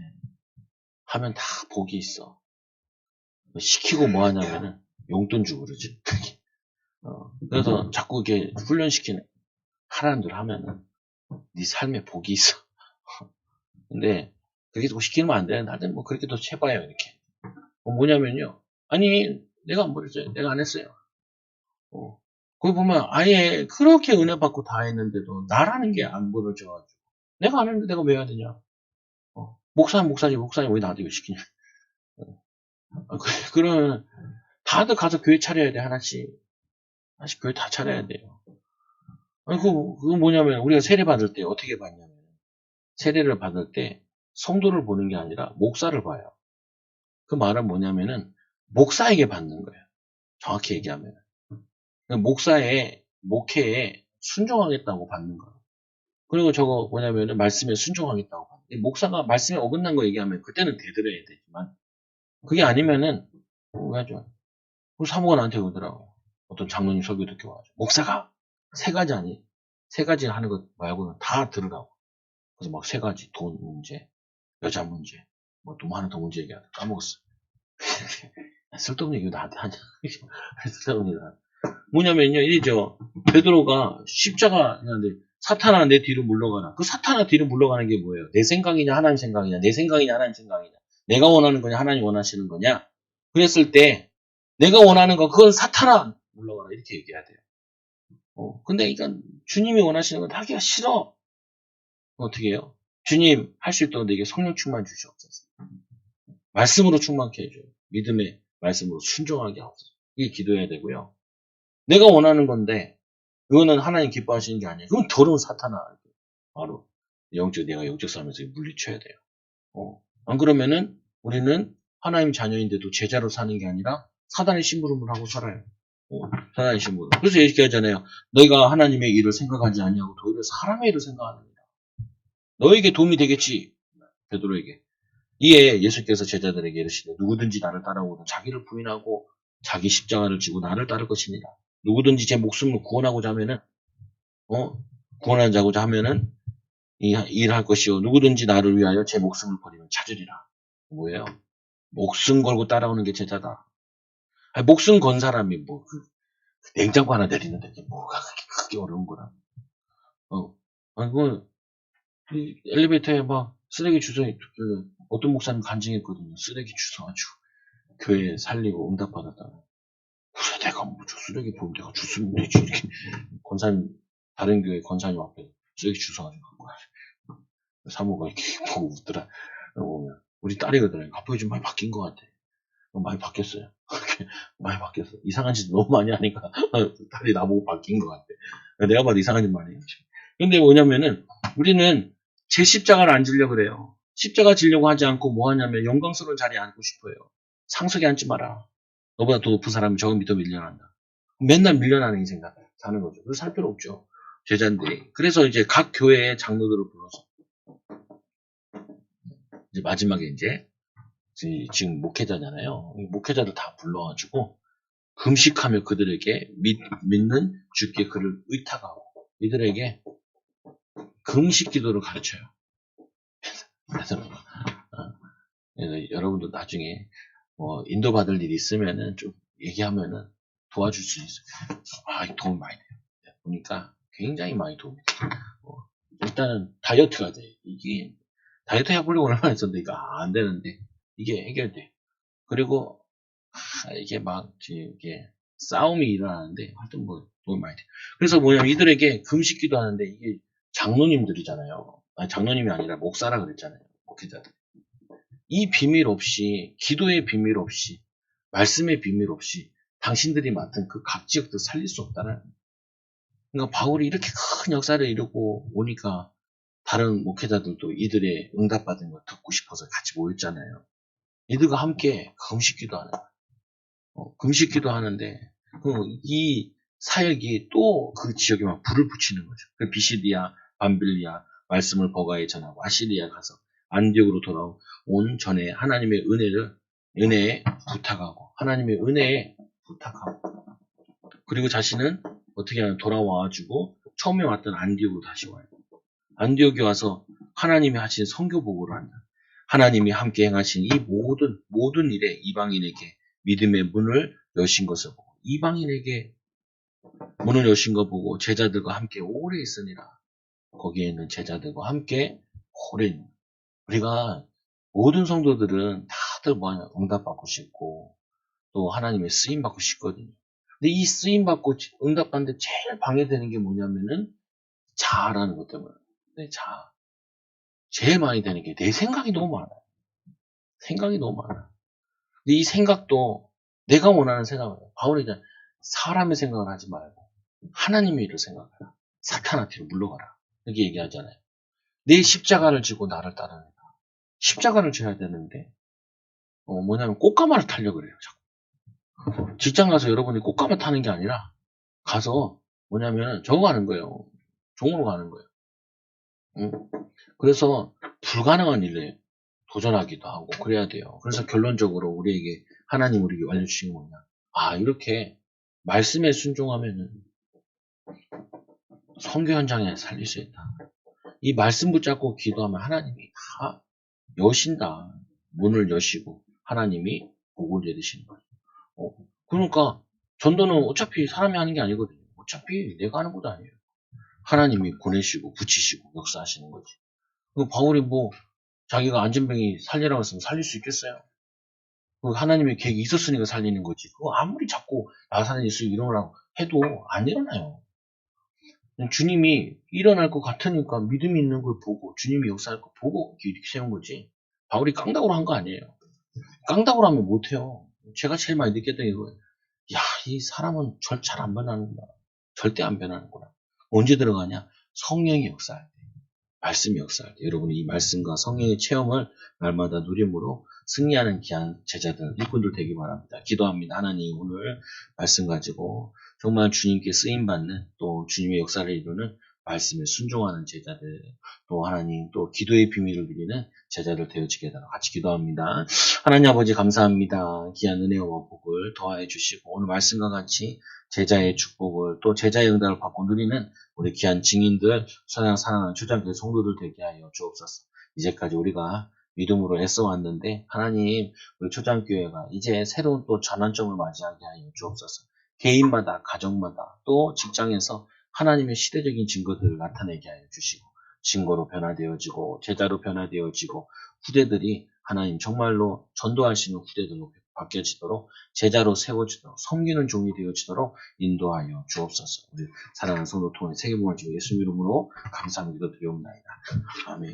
하면 다 복이 있어. 시키고 뭐 하냐면은, 용돈 주고 그러지. 그래서 자꾸 이렇게 훈련시키는, 하라는 대로 하면은, 네 삶에 복이 있어. 근데, 그렇게 또 시키면 안 돼. 나도 뭐 그렇게 또 해봐요, 이렇게. 뭐냐면요. 아니, 내가 안 버렸어요. 내가 안 했어요. 거기 보면 아예 그렇게 은혜 받고 다 했는데도 나라는 게 안 벌어져가지고. 내가 안 했는데 내가 왜 해야 되냐. 목사님 왜 나한테 왜 시키냐. 그러면 다들 가서 교회 차려야 돼, 하나씩 교회 다 차려야 돼요. 아니, 그거 뭐냐면, 우리가 세례 받을 때 어떻게 받냐면, 세례를 받을 때 성도를 보는 게 아니라 목사를 봐요. 그 말은 뭐냐면은, 목사에게 받는 거예요. 정확히 얘기하면. 목사의, 목회에 순종하겠다고 받는 거예요. 그리고 저거 뭐냐면은, 말씀에 순종하겠다고 받는 거예요. 목사가 말씀에 어긋난 거 얘기하면, 그때는 대들어야 되지만, 그게 아니면은, 왜 하죠? 그 사모가 나한테 오더라고요. 어떤 장로님 설교 듣게 와가지고. 목사가 세 가지 하는 것 말고는 다 들으라고. 그래서 막 세 가지, 돈 문제, 여자 문제, 뭐 또 하나 더 문제 얘기하다 까먹었어. 쓸데없는 얘기 나한테 하냐. 쓸데없는 얘기. 뭐냐면요, 이죠. 베드로가 십자가 하는데 사탄아 내 뒤로 물러가라. 그 사탄아 뒤로 물러가는 게 뭐예요? 내 생각이냐 하나님 생각이냐, 내 생각이냐 하나님 생각이냐, 내가 원하는 거냐 하나님 원하시는 거냐. 그랬을 때 내가 원하는 거 그건 사탄아 물러가라 이렇게 얘기해야 돼요. 근데 이건 주님이 원하시는 건 하기가 싫어. 어떻게 해요? 주님 할 수 있도록 내게 성령 충만 주시옵소서. 말씀으로 충만케 해줘요. 믿음의 말씀으로 순종하게 하옵소서. 이게 기도해야 되고요. 내가 원하는 건데 그거는 하나님 기뻐하시는 게 아니에요. 그럼 더러운 사탄아. 바로 내가 영적 삶에서 물리쳐야 돼요. 안 그러면은 우리는 하나님 자녀인데도 제자로 사는 게 아니라 사단의 심부름을 하고 살아요. 사단의 심부름. 그래서 이렇게 하잖아요. 너희가 하나님의 일을 생각하지 아니하고 도리어 사람의 일을 생각하느니라. 너에게 도움이 되겠지. 베드로에게. 이에 예수께서 제자들에게 이르시되 누구든지 나를 따라오거든 자기를 부인하고 자기 십자가를 지고 나를 따를 것이니라. 누구든지 제 목숨을 구원하고자 하면은 구원하자고자 하면은 일할 것이요 누구든지 나를 위하여 제 목숨을 버리면 찾으리라. 뭐예요? 목숨 걸고 따라오는 게 제자다. 아니, 목숨 건 사람이 뭐 냉장고 하나 내리는데 뭐가 그렇게 어려운 거라. 아니 그 엘리베이터에 막 쓰레기 주워 어떤 목사님 간증했거든요. 쓰레기 주워가지고 교회 살리고 응답받았다. 그래 내가 뭐 저 쓰레기 보면 내가 주스면 되지 이렇게 권사님 다른 교회 권사님 앞에 쓰레기 주워가지고 간 거야. 사모가 이렇게 보고 웃더라. 보면 우리 딸이거든. 갑자기 좀 많이 바뀐 것 같아. 많이 바뀌었어요. 많이 바뀌었어. 이상한 짓 너무 많이 하니까 딸이 나보고 바뀐 것 같아. 내가 봐도 이상한 짓 많이 해. 근데 뭐냐면은 우리는 제 십자가를 안 지려고 그래요. 십자가 지려고 하지 않고 뭐 하냐면 영광스러운 자리에 앉고 싶어요. 상석에 앉지 마라. 너보다 더 높은 사람이 저 밑으로 밀려난다. 맨날 밀려나는 인생 사는 거죠. 그래서 살 필요 없죠. 제자인데. 그래서 이제 각 교회의 장로들을 불러서 이제 마지막에 이제 지금 목회자잖아요. 목회자들 다 불러가지고 금식하며 그들에게 믿는 주께 그를 의탁하고 이들에게 금식 기도를 가르쳐요. 그래서 여러분도 나중에 인도받을 일이 있으면은 좀 얘기하면은 도와줄 수 있어요. 도움 많이 돼요. 보니까 굉장히 많이 도움이 돼요. 일단은 다이어트가 돼. 이게 다이어트 해보려고 얼마나 했었는데 이거 안 되는데 이게 해결돼. 그리고 이게 이게 싸움이 일어나는데 하여튼 뭐 도움이 많이 돼요. 그래서 뭐냐면 이들에게 금식기도 하는데 이게 장로님들이잖아요. 아니, 장로님이 아니라 목사라 그랬잖아요. 목회자들. 이 비밀 없이 기도의 비밀 없이 말씀의 비밀 없이 당신들이 맡은 그 각 지역도 살릴 수 없다는. 그러니까 바울이 이렇게 큰 역사를 이루고 오니까 다른 목회자들도 이들의 응답받은 걸 듣고 싶어서 같이 모였잖아요. 이들과 함께 금식기도 하는 거예요. 금식기도 하는데 이 사역이 또 그 지역에 막 불을 붙이는 거죠. 그 비시디아, 밤빌리아 말씀을 버가에 전하고 아시리아 가서 안디옥으로 돌아온 전에 하나님의 은혜에 부탁하고 하나님의 은혜에 부탁하고 그리고 자신은 어떻게 하면 돌아와가지고 처음에 왔던 안디옥으로 다시 와요. 안디옥에 와서 하나님이 하신 선교 보고를 한다. 하나님이 함께 행하신 이 모든 일에 이방인에게 믿음의 문을 여신 것을 보고 이방인에게 문을 여신 것 보고 제자들과 함께 오래 있으니라. 거기에 있는 제자들과 함께 오래 있는 우리가 모든 성도들은 다들 응답받고 싶고 또 하나님의 쓰임받고 싶거든요. 근데 이 쓰임받고 응답받는데 제일 방해되는 게 뭐냐면은 자아라는 것 때문에. 내 자아. 제일 많이 되는 게 내 생각이 너무 많아요. 생각이 너무 많아. 근데 이 생각도 내가 원하는 생각을 해요. 바울이 사람의 생각을 하지 말고 하나님의 일을 생각하라. 사탄한테로 물러가라. 이렇게 얘기하잖아요. 내 십자가를 지고 나를 따르라. 십자가를 져야 되는데 뭐냐면 꽃가마를 타려고 그래요. 자꾸. 직장 가서 여러분이 꽃가마 타는 게 아니라 가서 뭐냐면 저거 가는 거예요. 종으로 가는 거예요. 응? 그래서 불가능한 일에 도전하기도 하고 그래야 돼요. 그래서 결론적으로 우리에게 하나님 우리에게 알려주신 게 뭐냐. 이렇게 말씀에 순종하면은 선교 현장에 살릴 수 있다. 이 말씀 붙잡고 기도하면 하나님이 다 여신다. 문을 여시고 하나님이 복을 내리시는 거예요. 그러니까 전도는 어차피 사람이 하는 게 아니거든요. 어차피 내가 하는 것도 아니에요. 하나님이 보내시고 붙이시고 역사하시는 거지. 바울이 자기가 안전병이 살리라고 했으면 살릴 수 있겠어요? 하나님의 계획이 있었으니까 살리는 거지. 그거 아무리 자꾸 나사렛 예수 일어나라고 해도 안 일어나요. 주님이 일어날 것 같으니까 믿음이 있는 걸 보고 주님이 역사할 거 보고 이렇게 세운 거지. 바울이 깡다구로 한 거 아니에요. 깡다구로 하면 못해요. 제가 제일 많이 느꼈던 게 이거예요. 야, 이 사람은 잘 안 변하는구나. 절대 안 변하는구나. 언제 들어가냐? 성령이 역사할 때. 말씀이 역사할 때. 여러분이 이 말씀과 성령의 체험을 날마다 누림으로 승리하는 귀한 제자들, 일꾼들 되기 바랍니다. 기도합니다. 하나님 오늘 말씀 가지고 정말 주님께 쓰임받는 또 주님의 역사를 이루는 말씀에 순종하는 제자들, 또 하나님 또 기도의 비밀을 누리는 제자들 되어지게 해달라 같이 기도합니다. 하나님 아버지 감사합니다. 귀한 은혜와 복을 더하여 주시고 오늘 말씀과 같이 제자의 축복을 또 제자의 응답을 받고 누리는 우리 귀한 증인들, 사랑하는 초장교회 성도들 되게 하여 주옵소서. 이제까지 우리가 믿음으로 애써왔는데 하나님 우리 초장교회가 이제 새로운 또 전환점을 맞이하게 하여 주옵소서. 개인마다 가정마다 또 직장에서 하나님의 시대적인 증거들을 나타내게 하여 주시고 증거로 변화되어지고 제자로 변화되어지고 후대들이 하나님 정말로 전도하시는 후대들로 바뀌어지도록 제자로 세워지도록 섬기는 종이 되어지도록 인도하여 주옵소서. 우리 사랑하는 성도 통해 세계복음을 주고 예수 이름으로 감사합니다. 드리옵나이다. 아멘.